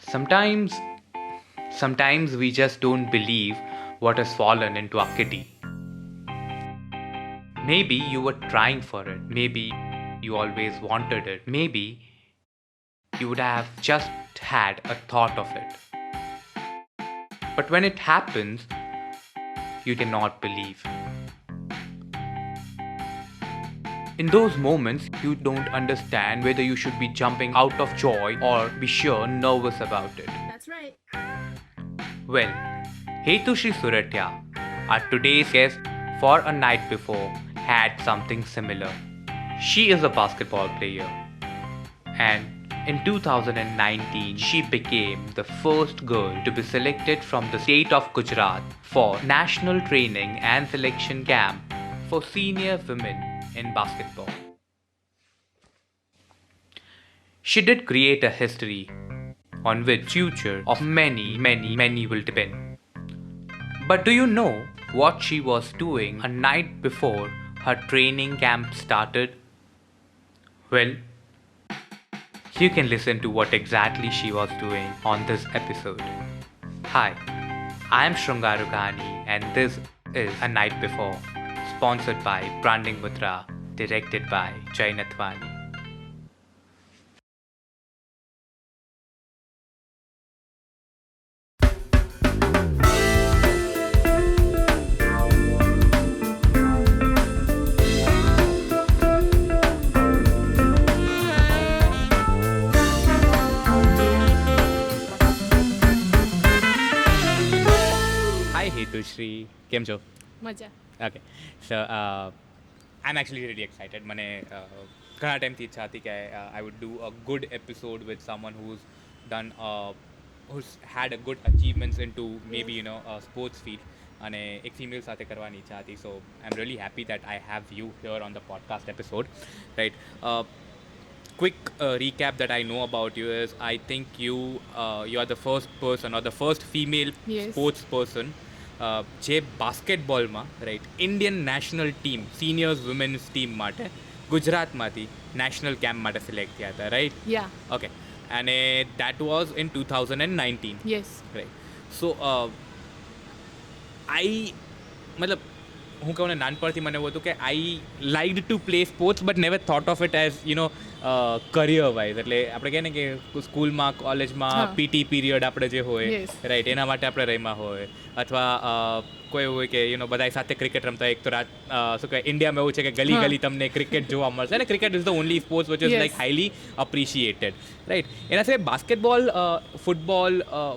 Sometimes, sometimes we just don't believe what has fallen into our kitty. Maybe you were trying for it. Maybe you always wanted it. Maybe you would have just had a thought of it. But when it happens, you cannot believe. In those moments, you don't understand whether you should be jumping out of joy or be sure nervous about it. That's right. Well, Hetushri Suratya, our today's guest for a night before, had something similar. She is a basketball player, and in 2019, she became the first girl to be selected from the state of Gujarat for National Training and Selection Camp for senior women in basketball. She did create a history on which future of many will depend. But do you know what she was doing a night before her training camp started? Well, you can listen to what exactly she was doing on this episode. Hi, I am Shrungaru Kahani and this is A Night Before, sponsored by Branding Mudra, directed by Jay Nathwani. Hi Hetushri, કેમ છો? મજા. Okay, so I'm actually really excited. મને ઘણા ટાઈમથી ઈચ્છા હતી કે I would do a good episode with someone who's had a good achievements into maybe sports field અને એક ફિમેલ સાથે કરવાની ઈચ્છા હતી. So I'm really happy that I have you here on the podcast episode, right? Quick recap that I know about you is I think you are the first person or the first female Yes. sports person જે બાસ્કેટબોલમાં right Indian national team seniors women's team માટે ગુજરાતમાંથી national camp માટે select થયા હતા, right? Yeah. Okay, અને that was in 2019, yes. Right? So I મતલબ હું કહું ને, નાનપણથી મને એવું હતું કે I liked to play sports but never thought of it as career wise. એટલે આપણે કહે ને કે સ્કૂલમાં કોલેજમાં પીટી પીરિયડ આપણે જે હોય, Yes. રાઈટ, એના માટે આપણે રમ્યા હોય, અથવા કોઈ એવું હોય કે બધા સાથે ક્રિકેટ રમતા હોય. એક તો શું કહેવાય, ઇન્ડિયામાં એવું છે કે ગલી ગલી તમને ક્રિકેટ જોવા મળશે અને cricket is the only sports which is Yes. Like highly અપ્રિશિએટેડ, right? એના સિવાય basketball,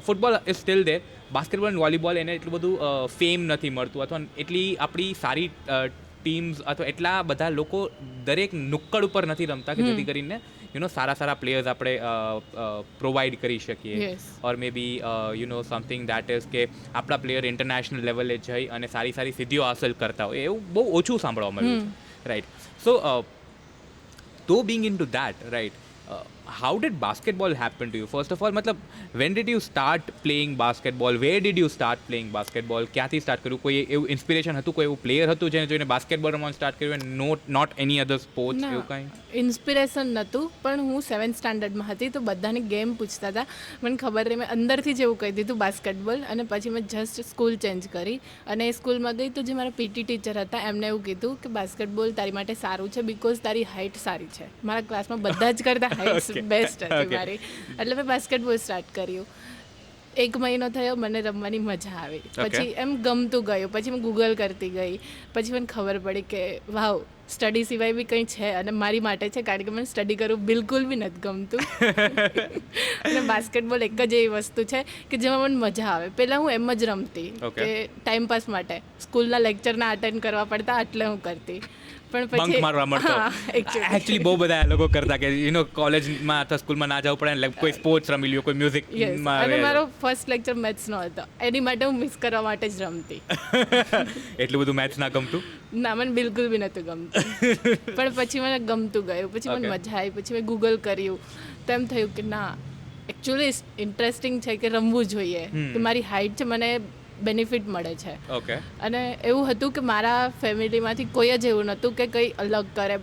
football is still there. Basketball અને વોલીબોલ એને એટલું બધું ફેમ નથી મળતું, અથવા એટલી આપણી સારી ટીમ્સ અથવા એટલા બધા લોકો દરેક નુક્કડ ઉપર નથી રમતા કે જેથી કરીને સારા પ્લેયર્સ આપણે પ્રોવાઈડ કરી શકીએ. Yes. Or may be something that is કે આપણા પ્લેયર ઇન્ટરનેશનલ લેવલે જઈ અને સારી સિદ્ધિઓ હાંસલ કરતા હોય, એવું બહુ ઓછું સાંભળવા મળ્યું છે, right? So though being into that, right, how did basketball happen to you? First of all, matlab, when did you start playing basketball? Where did you start playing basketball? ક્યાંથી સ્ટાર્ટ કર્યું? કોઈ એવું ઇન્સ્પિરેશન હતું, કોઈ એવું player હતું જેને જોઈને બાસ્કેટબોલ રમવાનું સ્ટાર્ટ કર્યું and not any other sports, એવું કાંઈ? ઇન્સ્પિરેશન નહોતું, પણ હું 7th સ્ટાન્ડર્ડમાં હતી તો બધાની ગેમ પૂછતા હતા. મને ખબર રહી, મેં અંદરથી જ એવું કહી દીધું બાસ્કેટબોલ, અને પછી મેં જસ્ટ સ્કૂલ ચેન્જ કરી અને એ સ્કૂલમાં ગઈ તો જે મારા પીટી ટીચર હતા એમને એવું કીધું કે બાસ્કેટબોલ તારી માટે સારું છે બિકોઝ તારી હાઇટ સારી છે. મારા ક્લાસમાં બધા જ કરતા હાઇટ બેસ્ટ હતી Okay. મારી, એટલે મેં બાસ્કેટબોલ સ્ટાર્ટ કર્યું. 1 મહિનો થયો, મને રમવાની મજા આવી, પછી એમ ગમતું ગયું, પછી મેં ગૂગલ કરતી ગઈ, પછી મને ખબર પડી કે વાવ, સ્ટડી સિવાય બી કંઈ છે અને મારી માટે છે, કારણ કે મને સ્ટડી કરવું બિલકુલ બી નથી ગમતું. અને બાસ્કેટબોલ એક જ એવી વસ્તુ છે કે જેમાં મને મજા આવે. પહેલાં હું એમ જ રમતી Okay. કે ટાઈમપાસ માટે, સ્કૂલના લેક્ચરના અટેન્ડ કરવા પડતા એટલે હું કરતી, પણ બંક પછી મારવા મળતો. એકચ્યુઅલી બહુ બધા લોકો કરતા કે કોલેજમાં અથવા સ્કૂલમાં ના જવું પડે ને, કોઈ સ્પોર્ટ્સ રમી લ્યો, કોઈ યસ. અને મ્યુઝિકમાં. મારો ફર્સ્ટ લેક્ચર મેથ્સનો હતો, એની માટે હું મિસ કરવા માટે જ રમતી. એટલું બધું મેથ્સ ના ગમતું? ના, મને બિલકુલ બી નહોતું ગમતું, પણ પછી મને ગમતું ગયું, પછી મને Okay. મજા આવી, પછી મેં ગૂગલ કર્યું તો એમ થયું કે ના, એકચ્યુઅલી ઇન્ટરેસ્ટિંગ છે કે રમવું જોઈએ, કે મારી હાઇટ છે, મને બેનિફિટ મળે છે. ઓકે. અને એવું હતું કે મારા ફેમિલીમાંથી કોઈ જ એવું નહોતું કે કંઈ અલગ કરે,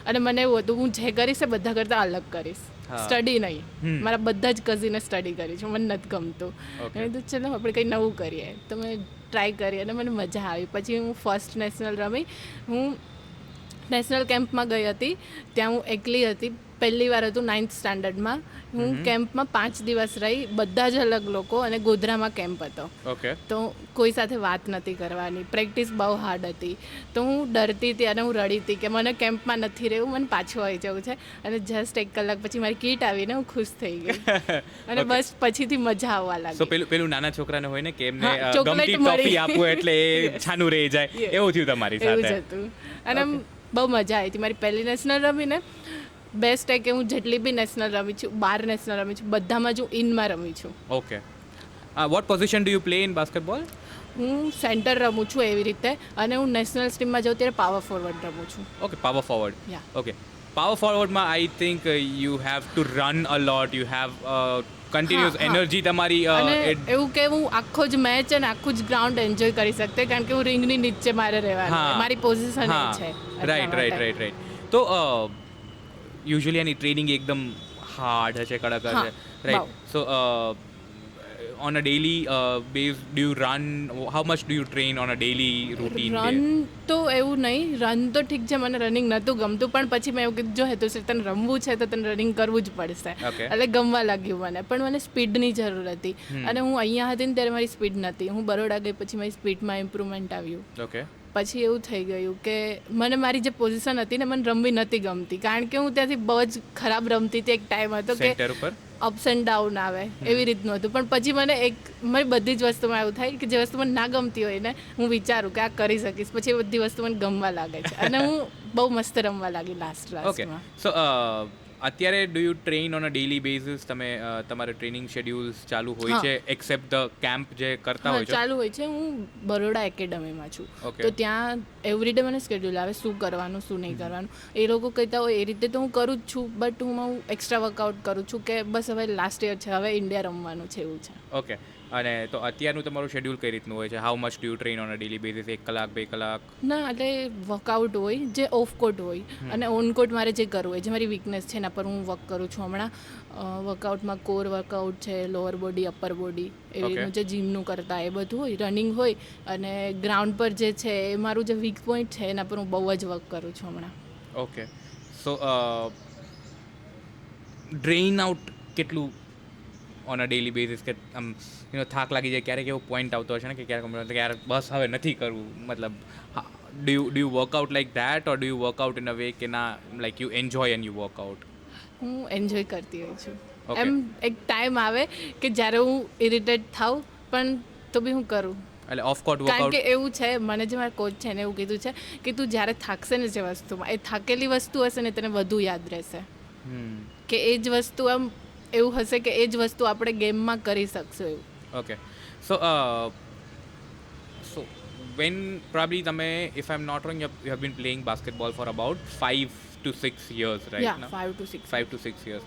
અને મને એવું હતું હું જે કરીશ એ બધા કરતાં અલગ કરીશ. હા. સ્ટડી નહીં. મારા બધા જ કઝિને સ્ટડી કરી છે, મને નથી ગમતું. Okay. મેં કીધું ચલો આપણે કંઈ નવું કરીએ, તો મેં ટ્રાય કરી અને મને મજા આવી. પછી હું ફર્સ્ટ નેશનલ રમી. હું નેશનલ કેમ્પમાં ગઈ હતી, ત્યાં હું એકલી હતી. પહેલી વાર હતું 9th સ્ટાન્ડર્ડમાં. હું કેમ્પમાં 5 દિવસ રહી, બધા જ અલગ લોકો, અને ગોધરામાં કેમ્પ હતો. ઓકે. તો કોઈ સાથે વાત નથી કરવાની, પ્રેક્ટિસ બહુ હાર્ડ હતી. તો હું ડરતી હતી અને હું રડી હતી કે મને કેમ્પમાં નથી રહેવું, મને પાછું આવી જવું છે. અને જસ્ટ 1 કલાક પછી મારી કીટ આવીને હું ખુશ થઈ ગઈ. અને બસ પછીથી મજા આવવા સો લાગી. પેલું નાના છોકરાને હોય ને કે એમને હા, chocolate ગમતી મળી. ટોફી આપવું એટલે એ છાનું રહી જાય, Yes. એવું થયું તમારી એવું જ સાથે. હતું. અને આમ બહુ મજા આવી હતી. મારી પહેલી નેશનલ રમીને બેસ્ટ કે હું જેટલી બી નેશનલ રમી છું, 12 નેશનલ રમી છું, બધામાં જ હું ઇનમાં રમી છું. Okay. What position do you play in basketball? હું સેન્ટર રમું છું એવી રીતે, અને હું નેશનલ ટીમમાં જાઉં ત્યારે પાવર ફોરવર્ડ રમું છું. Okay, power forward. Yeah. Okay. Power ફોરવર્ડમાં I think you have to run a lot, you have continuous હા, હા. એનર્જી તમારી અને એવું કે હું આખો જ મેચ અને આખું જ ગ્રાઉન્ડ એન્જોય કરી શકતે, કારણ કે હું રિંગની નીચે મારે રહેવાનું, મારી પોઝિશન એ છે. રાઈટ. તો યુઝ્યુઅલી આની ટ્રેનિંગ એકદમ હાર્ડ હશે, કડક હા, હશે, right? So on a daily base, do you run? How much do you train on a daily routine? Run તો એવું નહીં, રન તો ઠીક છે, મને રનિંગ નહોતું ગમતું, પણ પછી મેં એવું કીધું જો હેતુશ્રી તને રમવું છે તો તને રનિંગ કરવું જ પડશે. Okay. એટલે ગમવા લાગ્યું મને, પણ મને સ્પીડની જરૂર હતી. અને હું અહીંયા હતી ને ત્યારે મારી સ્પીડ નથી. હું બરોડા ગઈ પછી મારી સ્પીડમાં ઇમ્પ્રુવમેન્ટ આવ્યું. ઓકે. પછી એવું થઈ ગયું કે મને મારી જે પોઝિશન હતી ને મને રમવી નથી ગમતી, કારણ કે હું ત્યાંથી બહુ જ ખરાબ રમતી હતી. એક ટાઈમ હતો કે સેન્ટર ઉપર અપ્સ એન્ડ ડાઉન આવે એવી રીતનું હતું. પણ પછી મારી બધી જ વસ્તુમાં એવું થાય કે જે વસ્તુ મને ના ગમતી હોય ને, હું વિચારું કે આ કરી શકીશ, પછી એ બધી વસ્તુ મને ગમવા લાગે છે. અને હું બહુ મસ્ત રમવા લાગી ઓકે. લાસ્ટમાં. સો અત્યારે do you train on a daily basis? તમે તમારા ટ્રેનિંગ શેડ્યુલ્સ ચાલુ હોય હા. છે એક્સેપ્ટ ધ કેમ્પ જે કરતા હા, હોય છે? ચાલુ હોય છે. હું બરોડા એકેડમીમાં છું. Okay. તો ત્યાં એવરીડે મને સ્કેડ્યુલ આવે, શું કરવાનું શું નહીં કરવાનું. એ લોકો કહેતા હોય એ રીતે તો હું કરું જ છું, બટ હું એક્સ્ટ્રા વર્કઆઉટ કરું છું કે બસ હવે લાસ્ટ યર છે, હવે ઇન્ડિયા રમવાનું છે, એવું છે. ઓકે. અને તો અત્યારનું તમારું શેડ્યુલ કઈ રીતનું હોય છે? How much do you train on a daily basis? 1 કલાક, 2 કલાક? ના, એટલે વર્કઆઉટ હોય જે ઓફ કોર્ટ હોય, અને ઓન કોર્ટ મારે જે કરવું હોય, જે મારી વીકનેસ છે એના પર હું વર્ક કરું છું હમણાં. વર્કઆઉટમાં કોર વર્કઆઉટ છે, લોઅર બોડી, અપર બોડી, એવી Okay. રીતનું જે જીમનું કરતા એ બધું હોય, રનિંગ હોય. અને ગ્રાઉન્ડ પર જે છે એ મારું જે વીક પોઈન્ટ છે એના પર હું બહુ જ વર્ક કરું છું હમણાં. ઓકે. સો ડ્રેઇન આઉટ કેટલું ઓન અ ડેલી બેઝિસ? કે આમ થાક લાગી જાય, ક્યારેક એવો પોઈન્ટ આવતો હશે ને કે ક્યારેક યાર બસ હવે નથી કરવું, મતલબ do you workout like that, or do you workout in a way કે ના, like you enjoy and you workout? હું એન્જોય કરતી હોઉં છું. Okay. એમ એક ટાઈમ આવે કે જ્યારે હું ઇરિટેટ થાઉં, પણ તો બી હું કરું. એટલે ઓફ કોર્ટ કારણ વર્કઆઉટ? કે એવું છે, મને જે મારા કોચ છે ને એવું કીધું છે કે તું જ્યારે થાકશે ને જે વસ્તુમાં, એ થાકેલી વસ્તુ હશે ને તને વધુ યાદ રહેશે. કે એ જ વસ્તુ આમ એવું હશે કે એ જ વસ્તુ આપણે ગેમમાં કરી શકશું એવું. ઓકે. સો when probably તમે, if I'm not wrong, you have been playing basketball for about 5 to 6 years, right? Yeah now? 5 to 6. 5 to 6 years.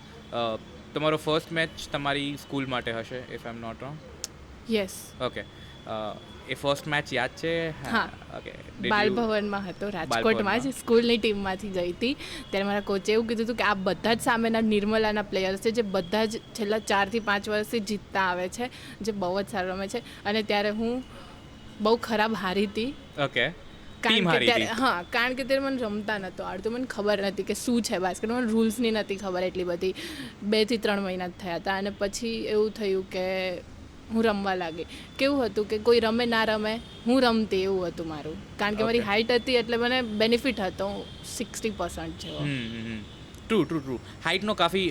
તમારો ફર્સ્ટ મેચ તમારી સ્કૂલ માટે હશે, if I'm not wrong? Yes. Okay. A first match યાદ છે? હા. Okay. બાલભવનમાં હતો, રાજકોટમાં જ સ્કૂલની ટીમમાંથી ગઈ હતી. ત્યારે મારા કોચે એવું કીધું હતું કે આ બધા જ સામેના નિર્મલાના પ્લેયર્સ છે જે બધા જ છેલ્લા 4 થી 5 વર્ષથી જીતતા આવે છે, જે બહુ જ સારું રમે છે. અને ત્યારે હું બહુ ખરાબ હારી હતી. ઓકે. કારણ કે ત્યારે હા, કારણ કે ત્યારે મને રમતા નહોતું આવડતું, મને ખબર નથી કે શું છે બાસ્કેટ, મને રૂલ્સની નથી ખબર એટલી બધી. 2 થી 3 મહિના જ થયા હતા. અને પછી એવું થયું કે હું રમવા લાગી. કેવું હતું કે કોઈ રમે ના રમે, હું રમતી, એવું હતું મારું. કારણ કે મારી હાઇટ હતી એટલે મને બેનિફિટ હતો 60% જેવો. ટ્રુ. હાઇટનો કાફી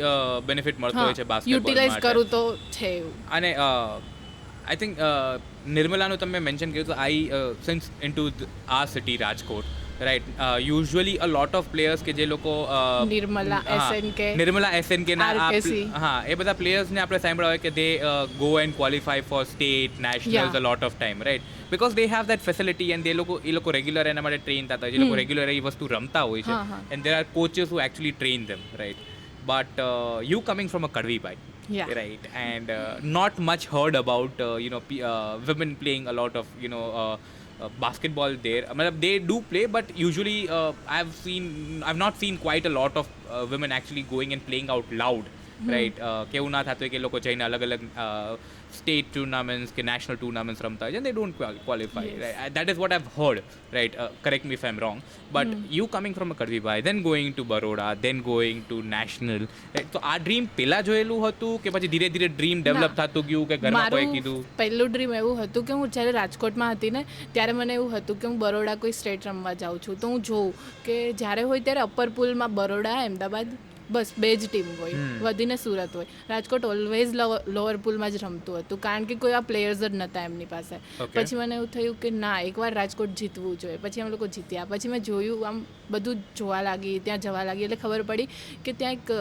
બેનિફિટ મળતો હોય છે બાસ્કેટબોલ યુટિલાઇઝ કરું તો છે એવું. અને આઈ થિંક નિર્મલાનું તમે મેન્શન કર્યું તો સિન્સ ઇન્ટુ આ city Rajkot, right, usually a lot of players કે જે લોકો નિર્મલા, SNK, નિર્મલા SNK ના RKC. હા, એ બધા પ્લેયર્સને આપણે સાંભળ્યા હોય કે they go and qualify for state nationals Yeah. A lot of time, right, because they have that facility and એ લોકો રેગ્યુલર એના માટે ટ્રેન થતા હોય છે, એ લોકો રેગ્યુલર એ વસ્તુ રમતા હોય છે, and there are coaches who actually train them, right. But you coming from a કડવીભાઈ, Yeah. right, and not much heard about women playing a lot of basketball there. They do play, but usually I've not seen quite a lot of women actually going and playing out loud right, કેવું ના થતું હોય કે એ લોકો જઈને અલગ અલગ state tournaments કે નેશનલ ટુર્નામેન્ટ્સ રમતા હોય છે, they don't qualify. That is what I have heard, right. Correct me if I am wrong, but you coming from a કડવીભાઈ, then going to Baroda, then going to national, તો આ dream પહેલાં જોયેલું હતું કે પછી ધીરે ધીરે ડ્રીમ ડેવલપ થતું ગયું કે ઘરમાં કોઈ કીધું? પહેલું ડ્રીમ એવું હતું કે હું જ્યારે રાજકોટમાં હતી ને ત્યારે મને એવું હતું કે હું બરોડા કોઈ સ્ટેટ રમવા જાઉં છું, તો હું જોઉં કે જ્યારે હોય ત્યારે અપર પૂલમાં બરોડા, અમદાવાદ, બસ બે જ ટીમ હોય, વધીને સુરત હોય. રાજકોટ ઓલવેઝ લોઅર પૂલમાં જ રમતું હતું કારણ કે કોઈ આ પ્લેયર્સ જ નહોતા એમની પાસે. પછી મને એવું થયું કે ના, એકવાર રાજકોટ જીતવું જોઈએ. પછી અમે લોકો જીત્યા. પછી મેં જોયું, આમ બધું જોવા લાગી, ત્યાં જવા લાગી, એટલે ખબર પડી કે ત્યાં એક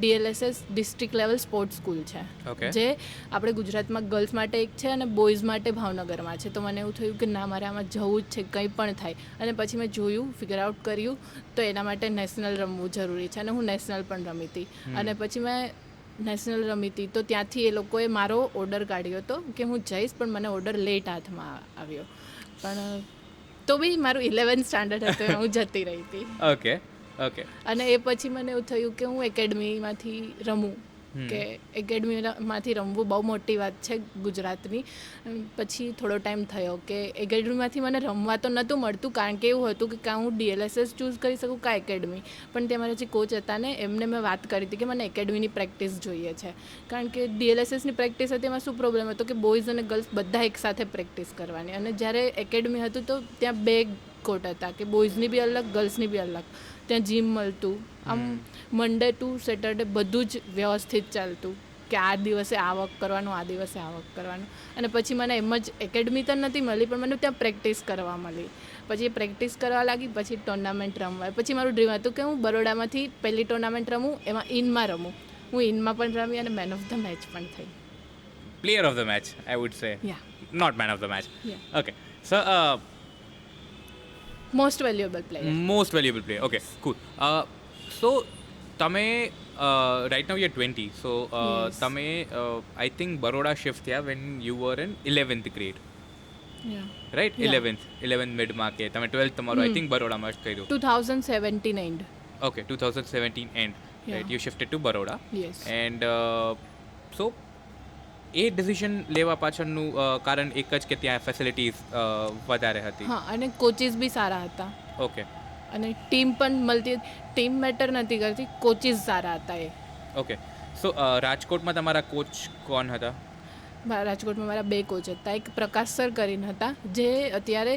DLSS district level sports school છે, જે આપણે ગુજરાતમાં ગર્લ્સ માટે એક છે અને બોયઝ માટે ભાવનગરમાં છે. તો મને એવું થયું કે ના, મારે આમાં જવું જ છે, કંઈ પણ થાય. અને પછી મેં જોયું, ફિગર આઉટ કર્યું, તો એના માટે નેશનલ રમવું જરૂરી છે અને હું નેશનલ પણ રમી હતી. અને પછી મેં નેશનલ રમી હતી, તો ત્યાંથી એ લોકોએ મારો ઓર્ડર કાઢ્યો હતો કે હું જઈશ, પણ મને ઓર્ડર લેટ હાથમાં આવ્યો. પણ તો બી મારું 11th સ્ટાન્ડર્ડ હતું, હું જતી રહી હતી. Okay okay. અને એ પછી મને એવું થયું કે હું એકેડમીમાંથી રમું, કે એકેડમીમાંથી રમવું બહુ મોટી વાત છે ગુજરાતની. પછી થોડો ટાઈમ થયો કે એકેડમીમાંથી મને રમવા તો નહોતું મળતું કારણ કે એવું હતું કે કાં હું DLSS ચૂઝ કરી શકું કાં એકેડમી. પણ તે મારા જે કોચ હતા ને, એમને મેં વાત કરી હતી કે મને એકેડમીની પ્રેક્ટિસ જોઈએ છે, કારણ કે DLSSની પ્રેક્ટિસ હતી, એમાં શું પ્રોબ્લેમ હતો કે બોયઝ અને ગર્લ્સ બધા એકસાથે પ્રેક્ટિસ કરવાની. અને જ્યારે એકેડમી હતું તો ત્યાં બે કોર્ટ હતા, કે બોયઝની બી અલગ, ગર્લ્સની બી અલગ. ત્યાં જીમ મળતું, આમ મંડે ટુ સેટરડે બધું જ વ્યવસ્થિત ચાલતું, કે આ દિવસે આ વર્ક કરવાનું, આ દિવસે આ વર્ક કરવાનું. અને પછી મને એમ જ એકેડમી તો નથી મળી, પણ મને ત્યાં પ્રેક્ટિસ કરવા મળી. પછી પ્રેક્ટિસ કરવા લાગી, પછી ટુર્નામેન્ટ રમવા. પછી મારું ડ્રીમ હતું કે હું બરોડામાંથી પહેલી ટુર્નામેન્ટ રમું, એમાં ઇનમાં રમું. હું ઇનમાં પણ રમી અને મેન ઓફ ધ મેચ પણ થઈ. Player of the match, I would say, not man of the match. Okay. So most valuable player. Most valuable player. Okay, cool. So તમે right now you are 20, so તમે I think Baroda shift થયા when you were in 11th grade, right? 11th મિડમાં, કે તમે 12th તમારું I think બરોડામાં જ કર્યું. 2017 and. Okay, 2017 end, right? You shifted to Baroda. Yes. And so A decision લેવા પાછળનું કારણ એક જ કે ત્યાં ફેસિલિટીઝ વધારે હતી. હા, અને કોચિસ બી સારા હતા. ઓકે. અને ટીમ પણ મળતી, ટીમ મેટર નથી કરતી, કોચિસ સારા હતા એ. ઓકે. સો રાજકોટમાં તમારા કોચ કોણ હતા? રાજકોટમાં મારા બે કોચ હતા. એક પ્રકાશ સર કરીને હતા, જે અત્યારે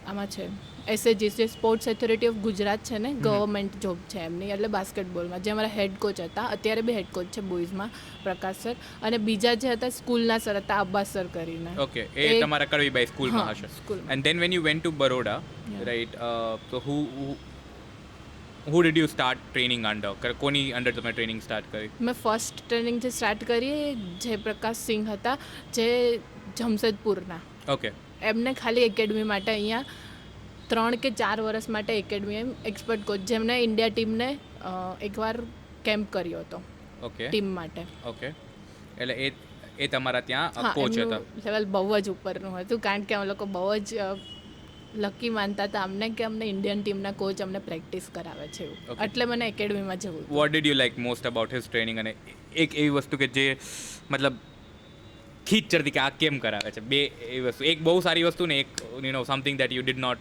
આમાં છે SAG, જે સ્પોર્ટ્સ ઓથોરિટી ઓફ ગુજરાત છે ને, ગવર્મેન્ટ જોબ છે એમની, એટલે બાસ્કેટબોલમાં, જે અમારા હેડ કોચ હતા. અત્યારે બી હેડ કોચ છે બોયઝમાં, પ્રકાશ સર. અને બીજા જે હતા સ્કૂલના સર હતા, અબ્બાસ સર કરીને. ઓકે, એ તમારા કડવીબાઈ સ્કૂલમાં હશે. And then when you went to Baroda, right, તો who did you start training under? કોની અંડર તમે ટ્રેનિંગ સ્ટાર્ટ કરી? મેં ફર્સ્ટ ટ્રેનિંગ જે સ્ટાર્ટ કરી જયપ્રકાશ સિંહ હતા, જે જમશેદપુરના. ઓકે. એમને ખાલી એકેડમી માટે અહીંયા 3 કે 4 વર્ષ માટે એકેડમી, એમ એક્સપર્ટ કોચ, જેમને ઇન્ડિયા ટીમને એકવાર કેમ્પ કર્યો હતો. ઓકે. ટીમ માટે. ઓકે. એટલે એ તમારા ત્યાં કોચ હતા? લેવલ બહુ જ ઉપરનું હતું, કારણ કે અમે લોકો બહુ જ લકી માનતા હતા અમને કે અમને ઇન્ડિયન ટીમના કોચ અમને પ્રેક્ટિસ કરાવે છે એવું. એટલે મને એકેડમીમાં જવું. What did you like most about his training? અને એક એવી વસ્તુ કે જે મતલબ ખીચ ચડતી કે આ કેમ કરાવે છે, બે એવી વસ્તુ. એક બહુ સારી વસ્તુ ને એક something that you did not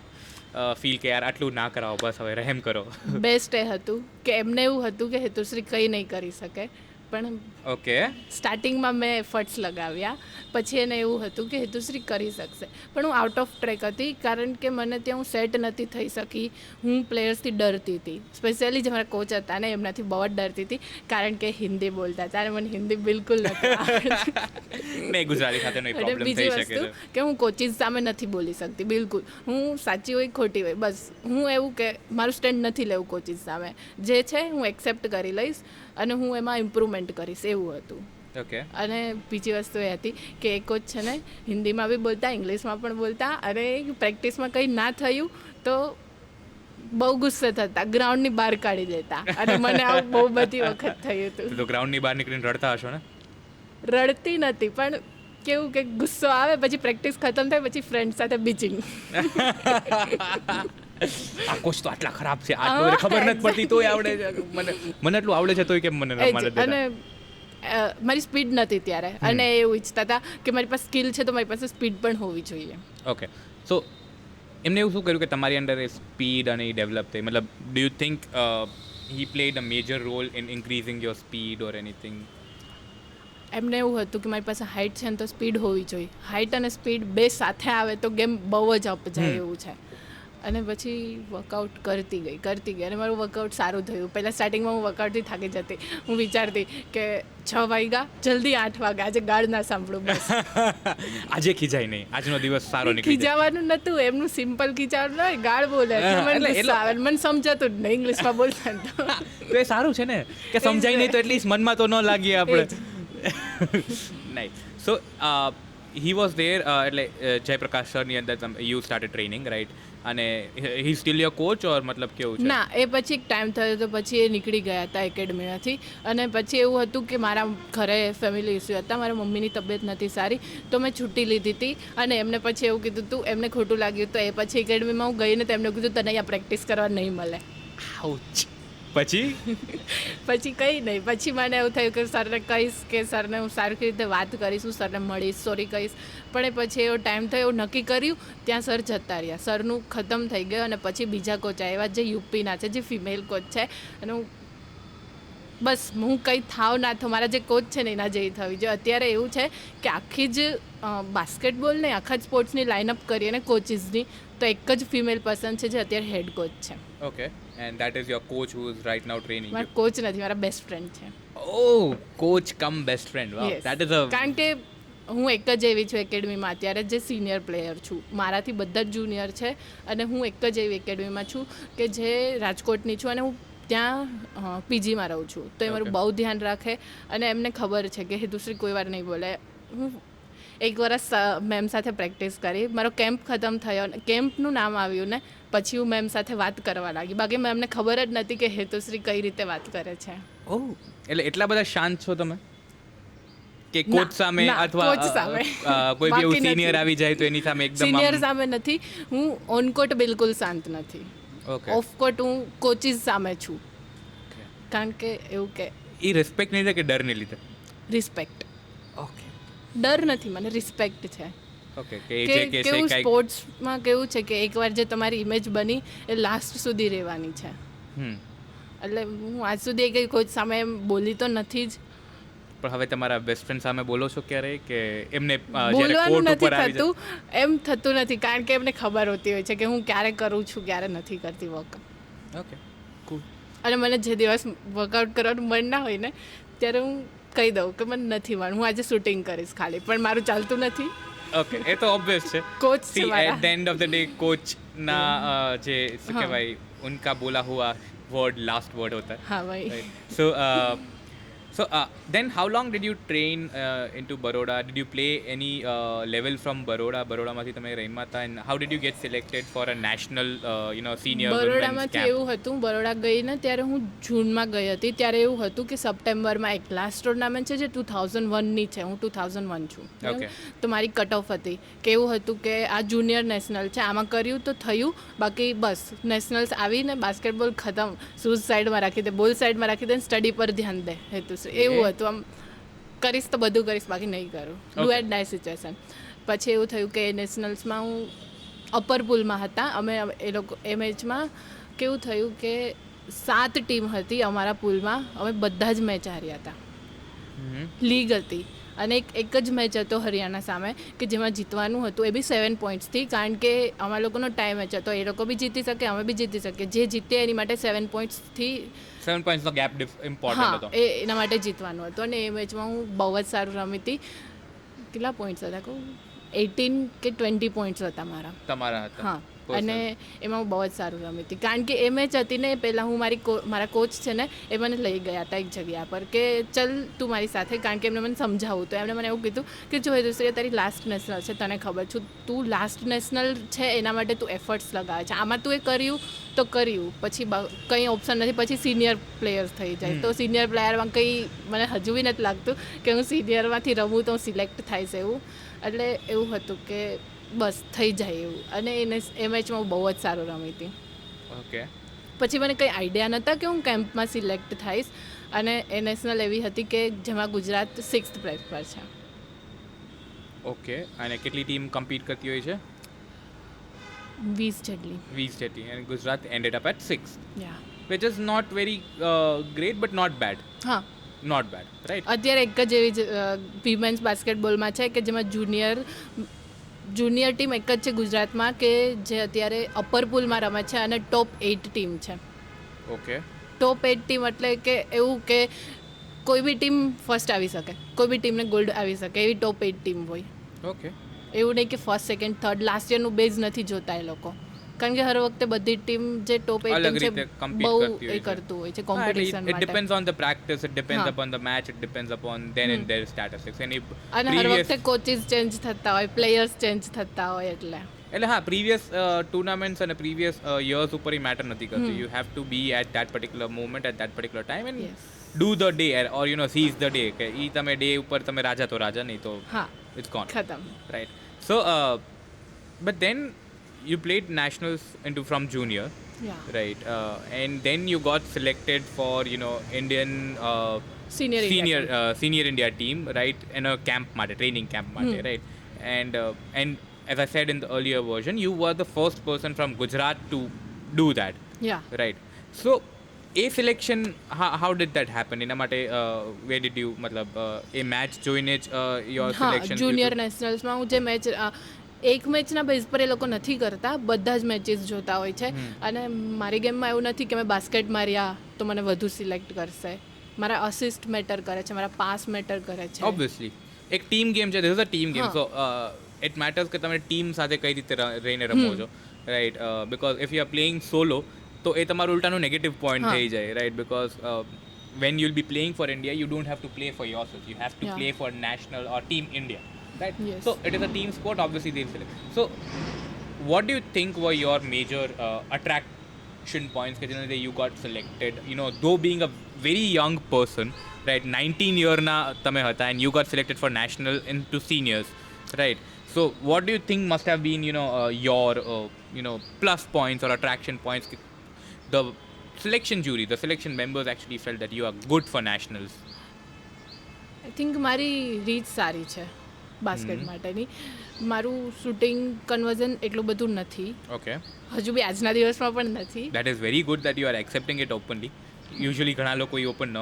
feel કે યાર આટલું ના કરાવો, બસ હવે રહેમ કરો. બેસ્ટ એ હતું કે એમને એવું હતું કે હેતુશ્રી કંઈ નહીં કરી શકે, પણ ઓકે, સ્ટાર્ટિંગમાં મેં એફર્ટ્સ લગાવ્યા. પછી એને એવું હતું કે હેતુશ્રી કરી શકશે, પણ હું આઉટ ઓફ ટ્રેક હતી, કારણ કે મને ત્યાં હું સેટ નથી થઈ શકી. હું પ્લેયર્સથી ડરતી હતી, સ્પેશિયલી જે મારા કોચ હતા ને એમનાથી બહુ જ ડરતી હતી, કારણ કે હિન્દી બોલતા હતા અને મને હિન્દી બિલકુલ નથી આવડતી. ગુજરાતી સાથેનો પ્રોબ્લેમ થઈ બીજી શકે વસ્તુ કે હું કોચિસ સામે નથી બોલી શકતી બિલકુલ. હું સાચી હોય ખોટી હોય, બસ હું એવું કે મારું સ્ટેન્ડ નથી લેવું કોચિસ સામે. જે છે હું એક્સેપ્ટ કરી લઈશ અને હું એમાં ઇમ્પ્રુવમેન્ટ કરીશ, એવું હતું. ઓકે. અને બીજી વસ્તુ એ હતી કે એ કોચ છે ને હિન્દીમાં બી બોલતા, ઇંગ્લિશમાં પણ બોલતા, અને પ્રેક્ટિસમાં કંઈ ના થયું તો બહુ ગુસ્સે થતા, ગ્રાઉન્ડની બહાર કાઢી દેતા. અને મને આવું બહુ બધી વખત થયું હતું. તો ગ્રાઉન્ડની બહાર નીકળીને રડતા હશો ને? રડતી નથી, પણ કેવું કે ગુસ્સો આવે, પછી પ્રેક્ટિસ ખતમ થાય, પછી ફ્રેન્ડ સાથે બીચિંગ. આ કોચ તો આટલા ખરાબ છે, આટલું મને ખબર નથી પડતી તોય આવડે છે, મને એટલું આવડે છે તોય કેમ મને રમવા નથી અને દેતા. મારી સ્પીડ નથી ત્યારે, અને એવું ઈચ્છતા હતા કે મારી પાસે સ્કિલ છે તો મારી પાસે સ્પીડ પણ હોવી જોઈએ. ઓકે, સો એમને એવું શું કર્યું કે તમારી અંદર એ સ્પીડ અને એ ડેવલપ થઈ? મતલબ do you think he played a major role in increasing your speed or anything? એમને એવું હતું કે મારી પાસે હાઇટ છે ને તો સ્પીડ હોવી જોઈએ. હાઇટ અને સ્પીડ બે સાથે આવે તો ગેમ બહુ જ અપ જાય એવું છે. અને પછી વર્કઆઉટ કરતી ગઈ અને મારું વર્કઆઉટ સારું થયું. પહેલાં સ્ટાર્ટિંગમાં હું વર્કઆઉટથી થાકી જતી. હું વિચારતી કે 6 વાગ્યા જલ્દી 8 વાગ્યા, આજે ગાળ ના સાંભળું બસ. આજે ખીજાય નહીં, આજનો દિવસ સારો નીકળી જાય. ખીજાવાનું નહોતું, એમનું સિમ્પલ ખીજાવાનું નહીં, ગાળ બોલે મને ગુસ્સો આવે, મને સમજાતું જ નહીં ઇંગ્લિશમાં બોલતા ને તો એ સારું છે ને કે સમજાય નહીં તો એટલીસ્ટ મનમાં તો ન લાગીએ આપણે. નહીં, સો હી વોઝ દેર, એટલે જયપ્રકાશ સરની અંદર યુ સ્ટાર્ટેડ ટ્રેનિંગ, રાઈટ? અને હી સ્ટીલ યોર કોચ ઓર મતલબ કેવું છે? ના, એ પછી એક ટાઈમ થયો તો પછી એ નીકળી ગયા હતા એકેડમીમાંથી. અને પછી એવું હતું કે મારા ઘરે ફેમિલી ઇસ્યુ હતા, મારા મમ્મીની તબિયત નથી સારી, તો મેં છૂટી લીધી હતી. અને એમને પછી એવું કીધું હતું, એમને ખોટું લાગ્યું તો એ પછી એકેડમીમાં હું ગઈ ને તો એમને કીધું તને અહીંયા પ્રેક્ટિસ કરવા નહીં મળે. પછી કંઈ નહીં, પછી મને એવું થયું કે સરને કહીશ, કે સરને હું સારી રીતે વાત કરીશ, હું સરને મળીશ, સોરી કહીશ. પણ એ પછી એવો ટાઈમ થયો, એવું નક્કી કર્યું, ત્યાં સર જતા રહ્યા, સરનું ખતમ થઈ ગયું. અને પછી બીજા કોચ આવ્યા જે યુપીના છે, જે ફિમેલ કોચ છે. અને હું બસ હું કંઈ થાવ ના થાવ, મારા જે કોચ છે ને એના જેવી થવી જોઈએ. અત્યારે એવું છે કે આખી જ બાસ્કેટબોલ ને આખા જ સ્પોર્ટ્સની લાઇનઅપ કરીએ ને કોચિસની, તો એક જ ફિમેલ પર્સન છે જે અત્યારે હેડ કોચ છે. Okay, and that is your coach who is right now training? મારા કોચ નથી, મારા બેસ્ટ ફ્રેન્ડ છે. Oh, coach cum best friend, wow, that is a... કારણ કે હું એક જ એવી છું એકેડમીમાં અત્યારે જે સિનિયર પ્લેયર છું. મારાથી બધા જ જુનિયર છે અને હું એક જ એવી એકેડમીમાં છું કે જે રાજકોટની છું, અને હું ત્યાં પીજીમાં રહું છું. તો એ મારું બહુ ધ્યાન રાખે અને એમને ખબર છે કે હિતુશ્રી કોઈ વાર નહીં બોલે. હું એક વર્ષ મેમ સાથે પ્રેક્ટિસ કરી, મારો કેમ્પ ખતમ થયો, કેમ્પનું નામ આવ્યું ને પછી હું મેમ સાથે વાત કરવા લાગી. બાકી મેમને ખબર જ નથી કે હેતુશ્રી કઈ રીતે વાત કરે છે. ઓહ, એટલે એટલા બધા શાંત છો તમે કે કોચ સામે અથવા કોઈ બી એવું સિનિયર આવી જાય તો એની સામે એકદમ? સિનિયર સામે નથી, હું ઓન કોર્ટ બિલકુલ શાંત નથી. ઓકે, ઓફ કોર્ટ હું કોચિસ સામે છું. કારણ કે એવું કે એ રિસ્પેક્ટ નહીં કે ડરને લીધે? રિસ્પેક્ટ. ઓકે, ડર નથી, મને રિસ્પેક્ટ છે. ઓકે, કે કેવું સ્પોર્ટ્સમાં કેવું છે કે એકવાર જે તમારી ઇમેજ બની એ લાસ્ટ સુધી રહેવાની છે. એટલે હું આજ સુધી કંઈ કોચ સામે એમ બોલી તો નથી જ. પણ હવે તમારા બેસ્ટ ફ્રેન્ડ સામે બોલો છો ક્યારે કે એમને બોલવાનું નથી થતું? એમ થતું નથી, કારણ કે એમને ખબર હોતી હોય છે કે હું ક્યારે કરું છું, ક્યારે નથી કરતી વર્કઆઉટ. ઓકે, કૂલ. અને મને જે દિવસ વર્કઆઉટ કરવાનું મન ના હોય ને ત્યારે હું કહી દઉં કે મને નથી મન, હું આજે શૂટિંગ કરીશ ખાલી, પણ મારું ચાલતું નથી. ઓકે, એ તો ઓબ્વિયસ છે. કોચ છે મારા. At the end of the day કોચના જે શું કહેવાય, ઉનકા બોલા હુઆ વર્ડ લાસ્ટ વર્ડ હોતા હા ભાઈ. So then how long did you train into Baroda? Did you play any level from Baroda? બરોડામાંથી તમે રમ્યા હતા, and how did you get selected for a national senior women's બરોડામાંથી camp? એવું હતું, બરોડા ગઈ ને ત્યારે હું જૂનમાં ગઈ હતી. ત્યારે એવું હતું કે સપ્ટેમ્બરમાં એક લાસ્ટ ટુર્નામેન્ટ છે જે 2001ની છે, હું 2001 છું. Okay. તો મારી કટ ઓફ હતી કે એવું હતું કે આ જુનિયર નેશનલ છે, આમાં કર્યું તો થયું, બાકી બસ નેશનલ્સ આવીને બાસ્કેટબોલ ખતમ, શૂઝ સાઈડમાં રાખી દે, બોલ સાઈડમાં રાખી દે, સ્ટડી પર ધ્યાન દે. એવું હતું, આમ કરીશ તો બધું કરીશ, બાકી નહીં કરું. Do and die situation. પછી એવું થયું કે નેશનલ્સમાં હું અપર પુલમાં હતા અમે. એ લોકો એ મેચમાં કેવું થયું કે 7 ટીમ હતી અમારા પુલમાં, અમે બધા જ મેચ હાર્યા હતા. લીગ હતી અને એક જ મેચ હતો હરિયાણા સામે કે જેમાં જીતવાનું હતું, એ બી 7 પોઈન્ટ્સથી. કારણ કે અમારા લોકોનો ટાઈમ મેચ હતો, એ લોકો બી જીતી શકે, અમે બી જીતી શકીએ. જે જીતે એની માટે 7 પોઈન્ટ્સથી 7 પોઈન્ટ્સનો ગેપ ઇમ્પોર્ટન્ટ હતો. હા, એના માટે જીતવાનું હતું. અને એ મેચમાં હું બહુ જ સારું રમી હતી. કેટલા પોઈન્ટ્સ હતા કહું? 18 કે 20 પોઈન્ટ્સ હતા મારા. તમારા હતા? હા, અને એમાં હું બહુ જ સારું રમી હતી. કારણ કે એ મેચ હતી ને પહેલાં હું મારા કોચ છે ને એ મને લઈ ગયા હતા એક જગ્યા પર કે ચલ તું મારી સાથે, કારણ કે એમને મને સમજાવું. તો એમણે મને એવું કીધું કે જો હેતુશ્રી તારી લાસ્ટ નેશનલ છે, તને ખબર છું, તું લાસ્ટ નેશનલ છે એના માટે તું એફર્ટ્સ લગાવે છે, આમાં તું એ કર્યું તો કર્યું, પછી કંઈ ઓપ્શન નથી, પછી સિનિયર પ્લેયર્સ થઈ જાય. તો સિનિયર પ્લેયરમાં કંઈ મને હજુ બી નથી લાગતું કે હું સિનિયરમાંથી રમું તો હું સિલેક્ટ થાય છે એવું. એટલે એવું હતું કે બસ થઈ જાય એવું. અને એ મેચમાં હું બહુ જ સારું રમી હતી. ઓકે પછી મને કંઈ આઈડિયા નહોતા કે હું કેમ્પમાં સિલેક્ટ થઈશ, અને એ નેશનલ એવી હતી કે જેમાં ગુજરાત 6th પ્લેસ પર છે. ઓકે અને કેટલી ટીમ કમ્પીટ કરતી હોય છે? 20 જેટલી. 20 જેટલી, and Gujarat ended up at 6th, yeah which is not very great but not bad. હા, Not bad, right? અત્યારે એક જ એવી વિમેન્સ બાસ્કેટબોલમાં છે કે જેમાં જુનિયર ટીમ એક જ છે ગુજરાતમાં કે જે અત્યારે અપર પુલમાં રમે છે અને ટોપ 8 ટીમ છે. ઓકે ટોપ 8 ટીમ એટલે કે એવું કે કોઈ બી ટીમ ફર્સ્ટ આવી શકે, કોઈ બી ટીમને ગોલ્ડ આવી શકે, એવી ટોપ 8 ટીમ હોય. ઓકે એવું નહીં કે ફર્સ્ટ સેકન્ડ થર્ડ લાસ્ટ યરનું બેઝ નથી જોતા એ લોકો, કારણ કે હર વખતે બધી ટીમ જે ટોપ 8 અલગ ટીમ છે રીતે compete બહુ કરતી હોય એ છે. કરતું હોય છે કોમ્પિટિશન it માટે. depends on the practice, it depends હા. upon the match, it depends upon then and their statistics. Any અને હર previous વખતે કોચિસ ચેન્જ થતા હોય, પ્લેયર્સ ચેન્જ થતા હોય, એટલે હા પ્રીવિયસ ટુર્નામેન્ટ્સ અને પ્રીવિયસ યર્સ ઉપર એ મેટર નથી કરતું. You have to be at that particular moment at that particular time and Yes. Do the day or you know seize the day કે ઈ તમે ડે ઉપર તમે રાજા તો રાજા, નહીં તો હા ઇટ્સ ગોન, ખતમ. right? So but then you played nationals into from junior, yeah right? And then you got selected for Indian Senior India senior India team, right? In a camp mate, training camp mate, right? And as I said in the earlier version, you were the first person from Gujarat to do that, yeah right? So a selection, how did that happen? એના માટે where did you મતલબ એ match જોઈને જ your હા, selection junior નેશનલ્સમાં હું જે match એક મેચના બેઝ પર એ લોકો નથી કરતા, બધા જ મેચીસ જોતા હોય છે. અને મારી ગેમમાં એવું નથી કે મેં બાસ્કેટ માર્યા તો મને વધુ સિલેક્ટ કરશે. મારા અસિસ્ટ મેટર કરે છે, મારા પાસ મેટર કરે છે. ઓબ્વિયસલી એક ટીમ ગેમ છે, this is a team game, હા. સો ઇટ મેટર્સ કે તમે ટીમ સાથે કઈ રીતે રહીને રમો છો, right? Because if you are playing solo તો એ તમારું ઉલટાનું નેગેટિવ પોઈન્ટ હા. થઈ જાય, right? Because when you'll be playing for India, you don't have to play for yourself, you have to Yeah. play for national or team India, right? Yes. So it is a team sport, obviously they'll select. So what do you think were your major attraction points કે જેના લીધે you got selected, though being a very young person, right? 19 yearના તમે હતા and you got selected for national into seniors, right? So what do you think must have been your plus points or attraction points? The selection jury, the selection members actually felt that you are good for nationals. I think મારી rich સારી છે basket માટેની. મારું shooting conversion એટલું બધું નથી, Okay, હજુ બી આજના દિવસમાં પણ નથી. that is very good that you are accepting it openly. Usually ઘણા લોકો એ ઓપન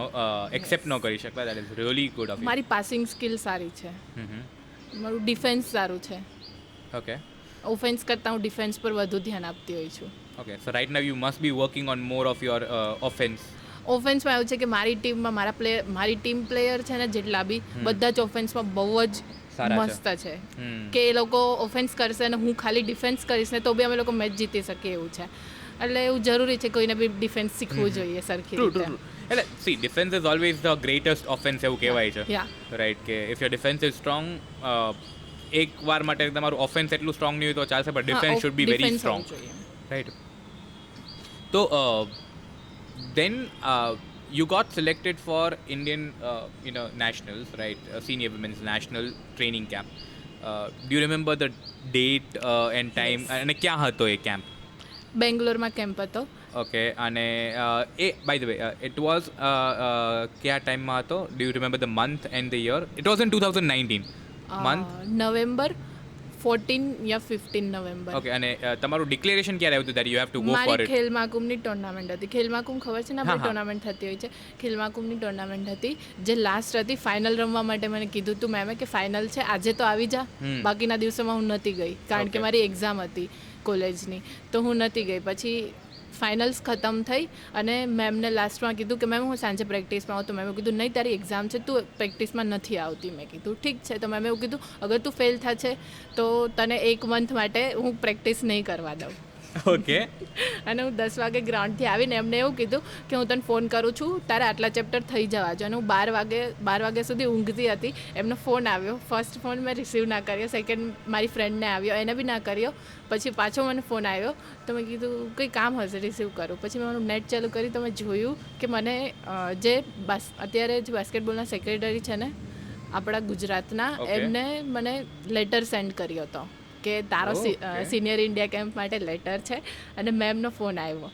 એક્સેપ્ટ ન કરી શકતા. That is really good of you. મારી પાસિંગ સ્કિલ સારી છે, Mhm. મારું ડિફેન્સ સારું છે. Okay. ઓફેન્સ કરતાં હું ડિફેન્સ પર વધુ ધ્યાન આપતી હોઈ છું. Okay, so right now you must be working on more of your offense. ઓફેન્સમાં એવું છે કે મારી ટીમમાં મારી ટીમ પ્લેયર છે ને જેટલા બી બધા જ ઓફેન્સમાં બહુ જ સારા છે. મસ્ત છે Hmm. કે એ લોકો ઓફેન્સ કરશે અને હું ખાલી ડિફેન્સ કરીશ ને તો બી અમે લોકો મેચ જીતી શકીએ એવું છે. એટલે એવું જરૂરી છે કોઈને બી ડિફેન્સ શીખવું જોઈએ સરખી True, true, રીતે. true. એટલે see, defense is always the greatest offense એવું કહેવાય છે, Yeah. રાઈટ? કે if your defense is strong, એક વાર માટે તમારું ઓફેન્સ એટલું સ્ટ્રોંગ નહીં હોય તો ચાલશે, but defense should be very defense strong, હોવું જોઈએ. right? So then you got selected for Indian nationals, right? Senior women's national training camp. Do you remember the date and time? Yes. અને ક્યાં હતો એ camp? બેંગ્લોરમાં camp હતો. Okay, અને એ by the way it was કયા ટાઈમમાં હતો? Do you remember the month and the year? It was in 2019 month. November 14 યા 15 નવેમ્બર. ઓકે, અને તમારું ડિક્લેરેશન ક્યારે આવ્યું that you have to go for મારી ઇટ? ખેલ મહાકુંભની ટુર્નામેન્ટ હતી. ખેલ મહાકુંભ ખબર છે ને હા, આપણે હા. ટુર્નામેન્ટ થતી હોય છે. ખેલ મહાકુંભની ટુર્નામેન્ટ હતી જે લાસ્ટ હતી. ફાઇનલ રમવા માટે મને કીધું હતું મેમે કે ફાઇનલ છે આજે તો આવી જા. બાકીના દિવસોમાં હું નહોતી ગઈ કારણ કે Okay. મારી એક્ઝામ હતી કોલેજની, તો હું નહોતી ગઈ. પછી ફાઇનલ્સ ખતમ થઈ અને મેમને લાસ્ટમાં કીધું કે મેમ હું સાંજે પ્રેક્ટિસમાં આવું. તો મેમે કીધું નહીં તારી એક્ઝામ છે, તું પ્રેક્ટિસમાં નથી આવતી. મેં કીધું ઠીક છે. તો મેમે એવું કીધું અગર તું ફેલ થશે તો તને 1 મંથ માટે હું પ્રેક્ટિસ નહીં કરવા દઉં. ઓકે, અને હું 10 વાગે ગ્રાઉન્ડથી આવીને એમને એવું કીધું કે હું તને ફોન કરું છું, તારે આટલા ચેપ્ટર થઈ જવા જો. અને હું 12 વાગ્યા સુધી ઊંઘતી હતી. એમનો ફોન આવ્યો. ફર્સ્ટ ફોન મેં રિસીવ ના કર્યો, સેકન્ડ મારી ફ્રેન્ડને આવ્યો, એને બી ના કર્યો. પછી પાછો મને ફોન આવ્યો તો મેં કીધું કંઈ કામ હશે રિસીવ કરું. પછી મેં મારું નેટ ચાલુ કરી તો મેં જોયું કે મને જે અત્યારે જે બાસ્કેટબોલના સેક્રેટરી છે ને આપણા ગુજરાતના, Okay. એમને મને લેટર સેન્ડ કર્યો હતો કે તારો Okay. સિનિયર ઇન્ડિયા કેમ્પ માટે લેટર છે. અને મેમનો ફોન આવ્યો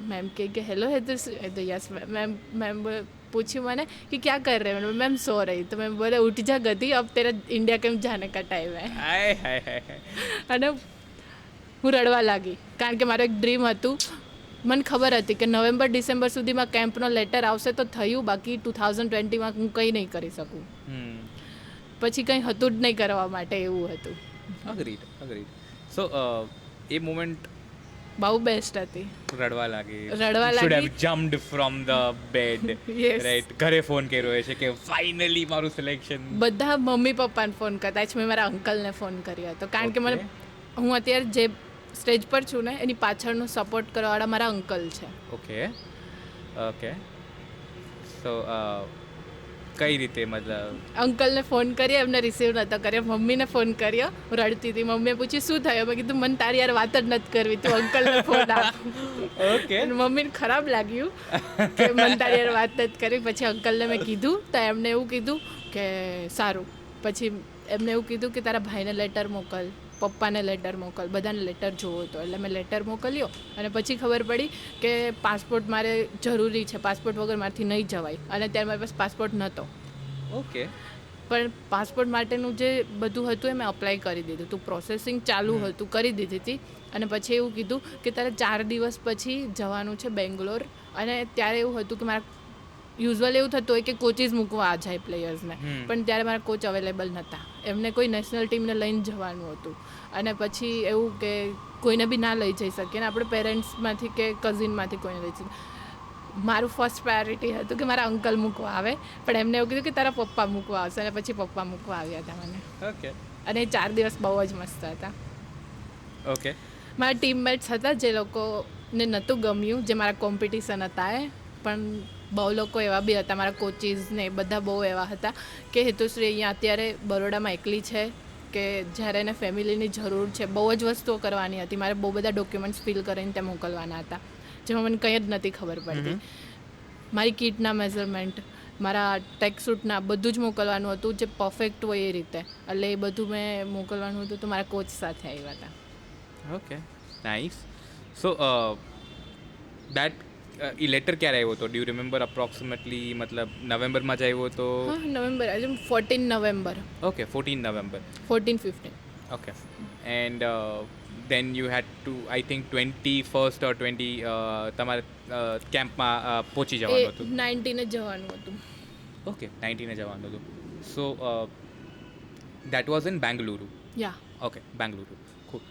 मैम के हेलो है तो यस मैम पूछी मैंने कि क्या कर रहे हैं, मैम सो रही, तो मैम बोले उठ जा गधी, अब तेरा इंडिया केम जाने का टाइम है. હાય હાય હાય હાય. અને હું રડવા લાગી, કારણ કે મારો એક ડ્રીમ હતું. મને ખબર હતી કે નવેમ્બર ડિસેમ્બર સુધીમાં કેમ્પનો લેટર આવશે તો થયું, બાકી 2020માં હું કંઈ નહીં કરી શકું. પછી કંઈ હતું જ નહીં કરવા માટે, એવું હતું. અગ્રીડ. સો એ મોમેન્ટ બહુ બેસ્ટ હતી. રડવા લાગી. રડવા should have લાગી. jumped from the bed. Yes. Right. ઘરે ફોન કર્યો છે કે ફાઇનલી મારું સિલેક્શન. બધા મમ્મી પપ્પાને ફોન કરતા જ મેં મારા અંકલને ફોન કર્યો હતો, કારણ કે મને હું અત્યારે જે સ્ટેજ પર છું ને એની પાછળનો સપોર્ટ કરવાવાળા મારા અંકલ છે. ઓકે. સો કઈ રીતે મતલબ? અંકલને ફોન કર્યો, એમને રિસીવ નહોતો કર્યો. મમ્મીને ફોન કર્યો, હું રડતી હતી. મમ્મીએ પૂછ્યું શું થયું, મેં કીધું મને તારી યાર વાત જ નથી કરવી, તું અંકલને ફોન આપ. ઓકે. અને મમ્મીને ખરાબ લાગ્યું કે મને તારી યાર વાત નથી કરવી. પછી અંકલને મેં કીધું તો એમને એવું કીધું કે સારું. પછી એમને એવું કીધું કે તારા ભાઈને લેટર મોકલ, પપ્પાને લેટર મોકલ, બધાને લેટર જોવો હતો. એટલે મેં લેટર મોકલ્યો અને પછી ખબર પડી કે પાસપોર્ટ મારે જરૂરી છે, પાસપોર્ટ વગર મારાથી નહીં જવાય. અને ત્યારે મારી પાસે પાસપોર્ટ નહોતો. ઓકે. પણ પાસપોર્ટ માટેનું જે બધું હતું એ મેં અપ્લાય કરી દીધું હતું, પ્રોસેસિંગ ચાલુ હતું, કરી દીધી હતી. અને પછી એવું કીધું કે તારે 4 દિવસ પછી જવાનું છે બેંગ્લોર. અને ત્યારે એવું હતું કે મારા યુઝ્યુઅલી એવું થતું હોય કે કોચિસ મૂકવા આ જાય પ્લેયર્સને, પણ ત્યારે મારા કોચ અવેલેબલ નહોતા. એમને કોઈ નેશનલ ટીમને લઈને જવાનું હતું. અને પછી એવું કે કોઈને બી ના લઈ જઈ શકીએ ને આપણે પેરેન્ટ્સમાંથી કે કઝિનમાંથી કોઈને લઈ જઈએ. મારું ફર્સ્ટ પ્રાયોરિટી હતું કે મારા અંકલ મૂકવા આવે, પણ એમને એવું કીધું કે તારા પપ્પા મૂકવા આવશે. અને પછી પપ્પા મૂકવા આવ્યા હતા મને. ઓકે. અને એ 4 દિવસ બહુ જ મસ્ત હતા. ઓકે. મારા ટીમમેટ્સ હતા જે લોકોને નહોતું ગમ્યું, જે મારા કોમ્પિટિશન હતા એ, પણ બહુ લોકો એવા બી હતા, મારા કોચિસ ને બધા બહુ એવા હતા કે હેતુશ્રી અહીંયા અત્યારે બરોડામાં એકલી છે કે જ્યારે એને ફેમિલીની જરૂર છે. બહુ જ વસ્તુઓ કરવાની હતી, મારે બહુ બધા ડોક્યુમેન્ટ્સ ફિલ કરીને ત્યાં મોકલવાના હતા, જેમાં મને કંઈ જ નથી ખબર પડતી. મારી કિટના મેઝરમેન્ટ, મારા ટેક સૂટના બધું જ મોકલવાનું હતું, જે પરફેક્ટ હોય એ રીતે. એટલે એ બધું મેં મોકલવાનું હતું, તો મારા કોચ સાથે આવ્યા હતા. Okay. Nice. So that A letter ક્યારે આવ્યો હતો? Do you remember approximately? મતલબ નવેમ્બરમાં જ આવ્યો હતો? હા, નવેમ્બર, આજે 14 November. Okay, 14 November. 14-15. Okay. And then you had to, I think 21st or 20 તમારે કેમ્પમાં પહોંચી જવાનું હતું. 19 જવાનું હતું. ઓકે, 19 જવાનું હતું. So that was in Bengaluru. Yeah. Okay, Bengaluru. cool.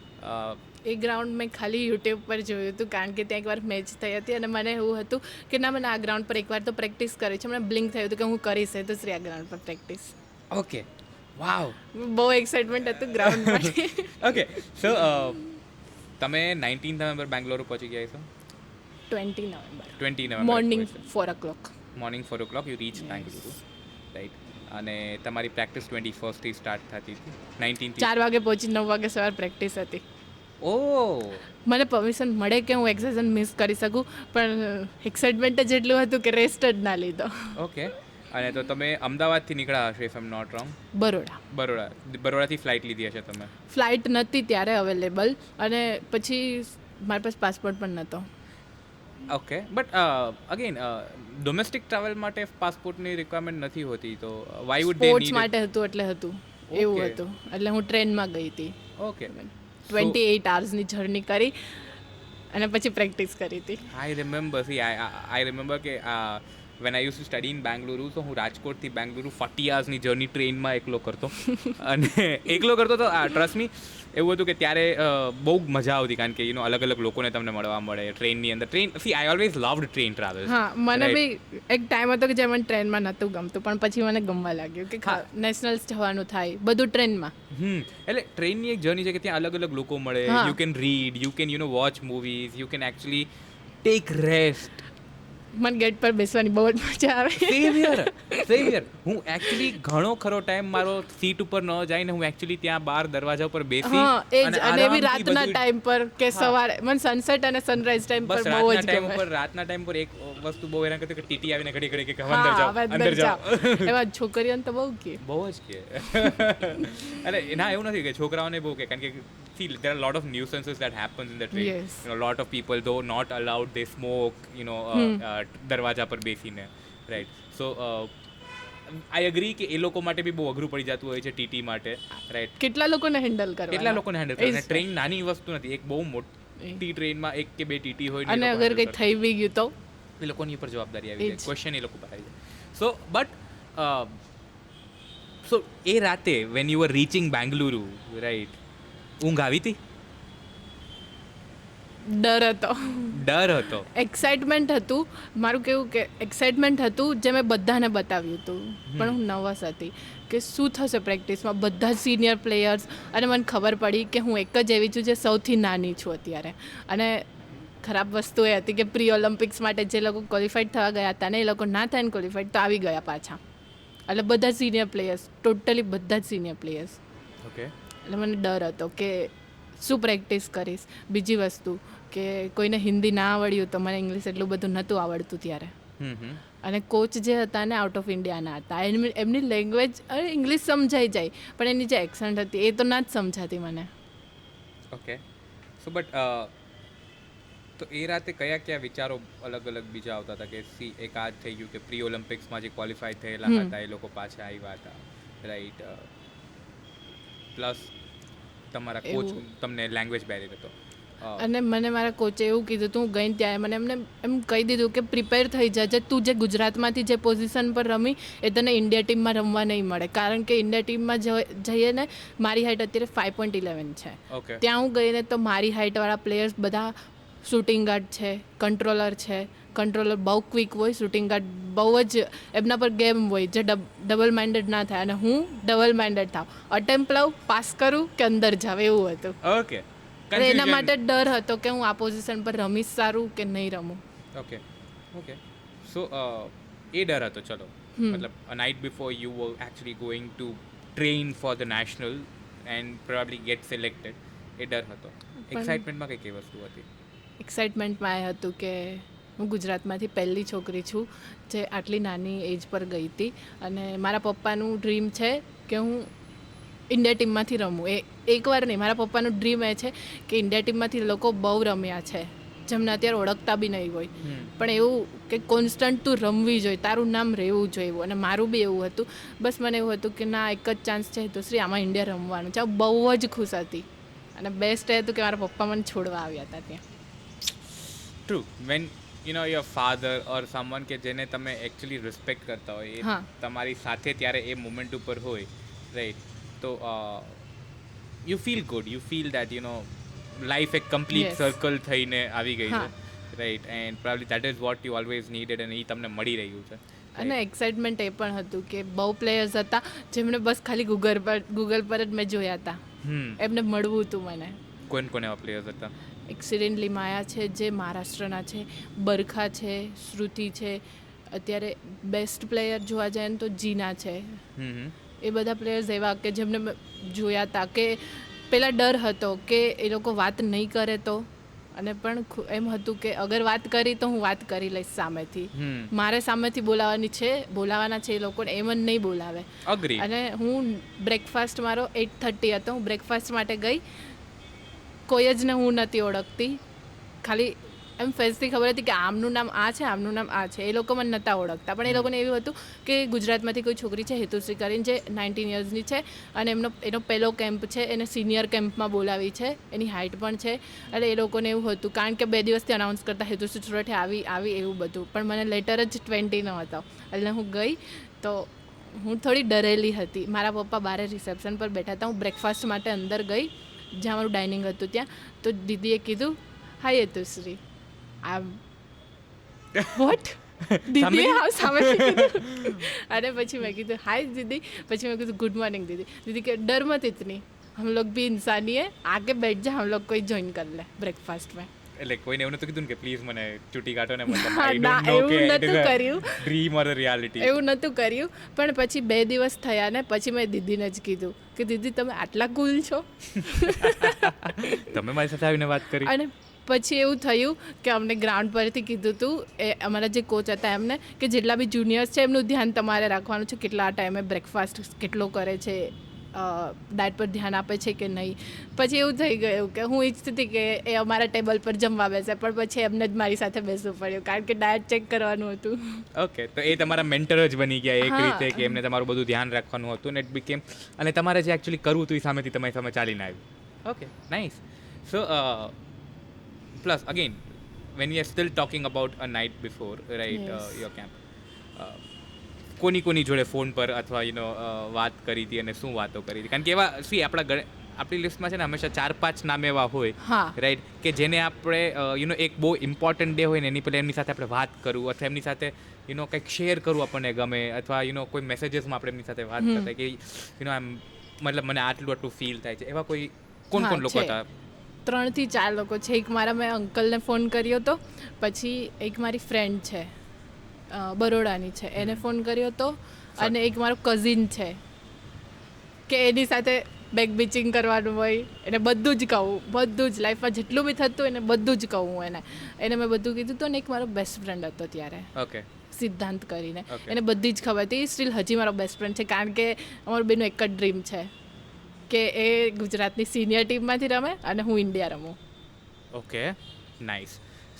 A ground મેં ખાલી યુટ્યુબ પર જોયું હતું, કારણ કે ત્યાં એકવાર મેચ થઈ હતી અને મને એવું હતું કે ના, મને આ ગ્રાઉન્ડ પર એકવાર તો પ્રેક્ટિસ કરી છે. મને બ્લિંક થયું હતું કે હું કરીશ તો શ્રી આ ગ્રાઉન્ડ પર પ્રેક્ટિસ. ઓકે. વાવ. બહુ એક્સાઇટમેન્ટ હતું ગ્રાઉન્ડ માટે. ઓકે. સો તમે 19 નવેમ્બર બેંગ્લોર પહોંચી ગયા છો? 20 November. 20 November morning 4 o'clock. Morning 4 o'clock you reach Bengaluru, right? અને તમારી પ્રેક્ટિસ 21st થી સ્ટાર્ટ થતી હતી. 19 થી 4 વાગે પહોંચી 9 વાગે સવાર પ્રેક્ટિસ હતી. ઓહ. મને પરમિશન મળે કે હું એક્સરસાઇઝ મિસ કરી શકું, પણ એક્સાઇટમેન્ટ જ એટલું હતું કે રેસ્ટ જ ના લીધો. ઓકે. અને તો તમે અમદાવાદથી નીકળ્યા હશો, if I am not wrong? બરોડાથી ફ્લાઇટ લીધી હશે તમે? ફ્લાઇટ નહોતી ત્યારે અવેલેબલ, અને પછી મારી પાસે પાસપોર્ટ પણ નહોતો. Okay. But again domestic travel માટે પાસપોર્ટની રિક્વાયરમેન્ટ નથી હોતી, તો why would they sports need? માટે હતું એટલે હતું, એવું Okay. હતું. એટલે હું ટ્રેનમાં ગઈ હતી. ઓકે. 28 hours જર્ની કરી અને પછી પ્રેક્ટિસ કરી હતી. આઈ રિમેમ્બર કે when I used to study in Bangalore, so હું રાજકોટથી બેંગલુરુ 40 hours જર્ની ટ્રેનમાં એકલો કરતો. અને એકલો કરતો તો ટ્રસ્ટ મી એવું હતું કે ત્યારે બહુ મજા આવતી, કારણ કે અલગ અલગ લોકોને તમને મળવા મળે ટ્રેનની અંદર. I always loved train travel. હા, મને બી એક ટાઈમ હતો કે જે મને ટ્રેનમાં નહોતું ગમતું, પણ પછી મને ગમવા લાગ્યું કે નેશનલ્સ જવાનું થાય બધું ટ્રેનમાં. એટલે ટ્રેનની એક જર્ની છે કે ત્યાં અલગ અલગ લોકો મળે, હા. You can read, you can watch movies, you can actually tech rest. મને ગેટ પર બેસવાની બહુ જ મજા આવે. Same year. હું એકચ્યુઅલી ઘણો ખરો ટાઈમ મારો સીટ ઉપર ન જઈને હું એકચ્યુઅલી ત્યાં બહાર દરવાજા ઉપર બેસી હા, એ જ. અને એવી આરામથી રાતના બધું- ટાઈમ પર કે સવારે મને સનસેટ અને સનરાઈઝ ટાઈમ પર બસ બહુ જ રાતના ટાઈમ ગમે. પર એક વસ્તુ બહુ હેરાન કરતી કે ટીટી આવીને ઘડી ઘડી કે હા, અંદર જાઓ, હવે અંદર અંદર જાઓ. જાઓ. એમાં છોકરીઓને તો બહુ કે બહુ જ કે. અને ના એવું નથી કે છોકરાઓને બહુ કે, કારણ કે see, there are a lot of nuisances that happens in the train. Yes. You know, a lot of people, though not allowed, they smoke, you know, દરવાજા પર બેસીને, right? So, I agree કે એ લોકો માટે બી બહુ અઘરું પડી જતું હોય છે ટીટી માટે, રાઈટ? કેટલા લોકોને હેન્ડલ કરવા, કેટલા લોકોને હેન્ડલ કરે? ટ્રેન નાની વસ્તુ નથી, એક બહુ મોટી ટ્રેનમાં એક કે બે ટીટી હોય ને અને અગર કંઈ થઈ બી ગયું તો એ લોકોની ઉપર જવાબદારી આવી જાય, ક્વેશ્ચન એ લોકો પર આવી જાય. સો બટ સો એ રાતે when you are reaching Bengaluru, right, ઊંઘ આવી હતી? ડર હતો, એક્સાઇટમેન્ટ હતું. મારું કેવું કે એક્સાઇટમેન્ટ હતું જે મેં બધાને બતાવ્યું હતું, પણ હું નર્વસ હતી કે શું થશે પ્રેક્ટિસમાં. બધા જ સિનિયર પ્લેયર્સ, અને મને ખબર પડી કે હું એક જ એવી છું જે સૌથી નાની છું અત્યારે. અને ખરાબ વસ્તુ એ હતી કે પ્રી ઓલિમ્પિક્સ માટે જે લોકો ક્વોલિફાઈડ થવા ગયા હતા ને એ લોકો ના થઈને ક્વોલિફાઈડ તો આવી ગયા પાછા. એટલે બધા સિનિયર પ્લેયર્સ, ટોટલી બધા જ સિનિયર પ્લેયર્સ. ઓકે. એટલે મને ડર હતો કે શું પ્રેક્ટિસ કરીશ. બીજી વસ્તુ કે કોઈને હિન્દી ના આવડ્યું તો મને ઇંગ્લિશ એટલું બધું નહોતું આવડતું ત્યારે. અને કોચ જે હતા ને આઉટ ઓફ ઇન્ડિયાના હતા, એમની લેંગ્વેજ ઇંગ્લિશ સમજાઈ જાય પણ એની જે એક્સન્ટ હતી એ તો ના જ સમજાતી મને. ઓકે. સો બટ તો એ રાતે કયા વિચારો અલગ અલગ બીજા આવતા હતા? કે સી, એક આ થઈ ગયું કે પ્રી ઓલિમ્પિક્સમાં જે ક્વોલિફાય થયેલા હતા એ લોકો પાછા આવ્યા હતા, રાઈટ? પ્લસ તમારા કોચ તમને લેંગ્વેજ બેરિયર હતો. અને મને મારા કોચે એવું કીધું હતું, હું ગઈ ત્યાં મને એમને એમ કહી દીધું કે પ્રિપેર થઈ જજે, તું જે ગુજરાતમાંથી જે પોઝિશન પર રમી એ તને ઇન્ડિયા ટીમમાં રમવા નહીં મળે. કારણ કે ઇન્ડિયા ટીમમાં જઈએ ને, મારી હાઇટ અત્યારે 5.11 છે. ત્યાં હું ગઈને તો મારી હાઇટવાળા પ્લેયર્સ બધા શૂટિંગ ગાર્ડ છે, કંટ્રોલર છે. કંટ્રોલર બહુ ક્વિક હોય, શૂટિંગ ગાર્ડ બહુ જ એમના પર ગેમ હોય જે ડબલ માઇન્ડેડ ના થાય. અને હું ડબલ માઇન્ડેડ થાવ, અટેમ્પ લઉં, પાસ કરું કે અંદર જાવ, એવું હતું. ઓકે. એના માટે ડર હતો કે હું આ પોઝિશન પર રમીશ સારું કે નહીં રમું. ઓકે. ઓકે. સો એ ડર હતો. ચલો, મતલબ a night before you were actually going to train for the national and probably get selected, એ ડર હતો. એક્સાઇટમેન્ટમાં કઈ કઈ વસ્તુ હતી? એક્સાઇટમેન્ટમાં એ હતું કે હું ગુજરાતમાંથી પહેલી છોકરી છું જે આટલી નાની એજ પર ગઈ હતી. અને મારા પપ્પાનું ડ્રીમ છે કે હું ઇન્ડિયા ટીમમાંથી રમું. એકવાર નહીં, મારા પપ્પાનું ડ્રીમ એ છે કે ઇન્ડિયા ટીમમાંથી લોકો બહુ રમ્યા છે જેમને અત્યારે ઓળખતા બી નહીં હોય, પણ એવું કે કોન્સ્ટન્ટ તું રમવી જોઈએ, તારું નામ રહેવું જોઈએ એવું. અને મારું બી એવું હતું. બસ મને એવું હતું કે ના, એક જ ચાન્સ છે તો શ્રી આમાં ઇન્ડિયા રમવાનું છે. બહુ જ ખુશ હતી. અને બેસ્ટ એ હતું કે મારા પપ્પા મને છોડવા આવ્યા હતા ત્યાં. True. When you know your father or someone કે જેને તમે એકચ્યુઅલી રિસ્પેક્ટ કરતા હોય એ તમારી સાથે ત્યારે એ મોમેન્ટ ઉપર હોય, રાઈટ, તો you feel good, you feel that you know life એક કમ્પ્લીટ સર્કલ થઈને આવી ગઈ છે, right? And probably that is what you always needed અને એ તમને મળી રહ્યું છે. અને એક્સાઇટમેન્ટ એ પણ હતું કે બહુ પ્લેયર્સ હતા જેમને બસ ખાલી ગૂગલ પર જ મેં જોયા હતા, એમને મળવું હતું મને. કોણ એવા પ્લેયર્સ હતા? એક સિરેન લીમાયા છે જે મહારાષ્ટ્રના છે, બરખા છે, શ્રુતિ છે, અત્યારે બેસ્ટ પ્લેયર જોવા જાય ને તો જીના છે. એ બધા પ્લેયર્સ એવા કે જેમને મેં જોયા હતા કે પહેલાં ડર હતો કે એ લોકો વાત નહીં કરે તો, અને પણ એમ હતું કે અગર વાત કરી તો હું વાત કરી લઈશ સામેથી, મારે સામેથી બોલાવાના છે એ લોકોને, એમ જ નહીં બોલાવે. અને હું બ્રેકફાસ્ટ મારો 8:30 હતો, હું બ્રેકફાસ્ટ માટે ગઈ, કોઈ જ ને હું નથી ઓળખતી, ખાલી એમ ફેસથી ખબર હતી કે આમનું નામ આ છે, આમનું નામ આ છે. એ લોકો મને નહોતા ઓળખતા, પણ એ લોકોને એવું હતું કે ગુજરાતમાંથી કોઈ છોકરી છે હેતુશ્રી કરીને જે 19 યર્સની છે અને એનો પહેલો કેમ્પ છે, એને સિનિયર કેમ્પમાં બોલાવી છે, એની હાઇટ પણ છે. એટલે એ લોકોને એવું હતું, કારણ કે 2 દિવસથી અનાઉન્સ કરતા હેતુશ્રી સુરઠે આવી એવું બધું, પણ મને લેટર જ 20 નો હતો. એટલે હું ગઈ તો હું થોડી ડરેલી હતી. મારા પપ્પા બહાર રિસેપ્શન પર બેઠા હતા, હું બ્રેકફાસ્ટ માટે અંદર ગઈ જ્યાં મારું ડાઇનિંગ હતું ત્યાં, તો દીદીએ કીધું, હાય હેતુશ્રી. વોટ? દીદીએ સામેથી કીધું. અને પછી મેં કીધું હાય દીદી. પછી મેં કીધું ગુડ મોર્નિંગ દીદી. દીદી કે ડર મત ઇતની, हम लोग भी इंसान ही है, आके बैठ जा, हम लोग कोई ज्वाइन कर ले ब्रेकफास्ट में. એટલે કોઈને એવું નતું કીધું કે પ્લીઝ મને ચૂંટી કાઢો ને, મતલબ આઈ ડોન્ટ નો કે it is a dream or a reality? એવું નતું કર્યું. પણ પછી 2 દિવસ થયા ને પછી મેં દીદીને જ કીધું કે દીદી તમે આટલા કુલ છો. તમે મારી સાથે આવીને વાત કરી. અને પછી એવું થયું કે અમને ગ્રાઉન્ડ પરથી કીધું હતું એ અમારા જે કોચ હતા એમને કે જેટલા બી જુનિયર્સ છે એમનું ધ્યાન તમારે રાખવાનું છે, કેટલા ટાઈમે બ્રેકફાસ્ટ કેટલો કરે છે ડાયટ પર ધ્યાન આપે છે કે નહીં. પછી એવું થઈ ગયું કે હું ઈચ્છતી હતી કે એ અમારા ટેબલ પર જમવા બેસે, પણ પછી એમને જ મારી સાથે બેસવું પડ્યું કારણ કે ડાયટ ચેક કરવાનું હતું. ઓકે, તો એ તમારા મેન્ટર જ બની ગયા એક હા. રીતે, કે એમને તમારું બધું ધ્યાન રાખવાનું હતું ને ઇટ બીકેમ, અને તમારે જે એકચ્યુઅલી કરવું હતું એ સામેથી તમારી સામે ચાલીને આવ્યું. Okay, nice. So plus again when you are steel talking about a night before, right, Yes. Your camp, કોની જોડે ફોન પર અથવા વાત કરી હતી અને શું વાતો કરી હતી? કારણ કે એવા આપણી લિસ્ટમાં છે ને હંમેશા 4-5 નામ એવા હોય, હા. રાઈટ, કે જેને આપણે એક બહુ ઇમ્પોર્ટન્ટ ડે હોય ને એની પહેલાં એમની સાથે આપણે વાત કરવું અથવા એમની સાથે કંઈક શેર કરવું આપણને ગમે, અથવા કોઈ મેસેજીસમાં આપણે એમની સાથે વાત કરતા કે મતલબ મને આટલું ફીલ થાય છે. એવા કોઈ કોણ હા, લોકો છે. હતા? 3 થી 4 લોકો છે. એક મારા મેં અંકલને ફોન કર્યો હતો, પછી એક મારી ફ્રેન્ડ છે બરોડાની છે, એને ફોન કર્યો હતો, અને એક મારો કઝિન છે કે એની સાથે બેક બીચિંગ કરવાનું હોય, એને બધું જ કહું, બધું જ લાઈફમાં જેટલું બી થતું એને બધું જ કહું એને મેં બધું કીધું હતું. અને એક મારો બેસ્ટ ફ્રેન્ડ હતો ત્યારે, ઓકે, સિદ્ધાંત કરીને, Okay. એને બધી જ ખબર હતી. સ્ટીલ હજી મારો બેસ્ટ ફ્રેન્ડ છે કારણ કે અમારું બેનું એક જ ડ્રીમ છે કે એ ગુજરાતની સિનિયર ટીમમાંથી રમે અને હું ઇન્ડિયા રમું. Okay, nice.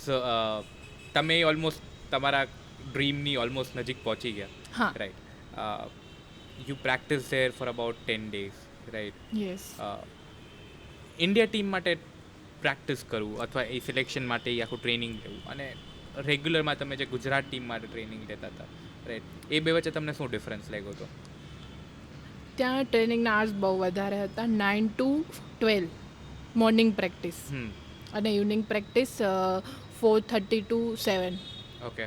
સો તમે ઓલમોસ્ટ તમારા ડ્રીમની ઓલમોસ્ટ નજીક પહોંચી ગયા, હા. Right. You practice there for about 10 days, right. Yes. India team માટે પ્રેક્ટિસ કરવું અથવા એ સિલેક્શન માટે એ આખું ટ્રેનિંગ લેવું, અને રેગ્યુલરમાં તમે જે ગુજરાત ટીમ માટે ટ્રેનિંગ લેતા હતા, રાઈટ, એ બે વચ્ચે તમને શું ડિફરન્સ લાગ્યો હતો? ત્યાં ટ્રેનિંગના આર્સ બહુ વધારે હતા. 9 to 12 મોર્નિંગ પ્રેક્ટિસ અને evening practice 4:30 to 7. Okay,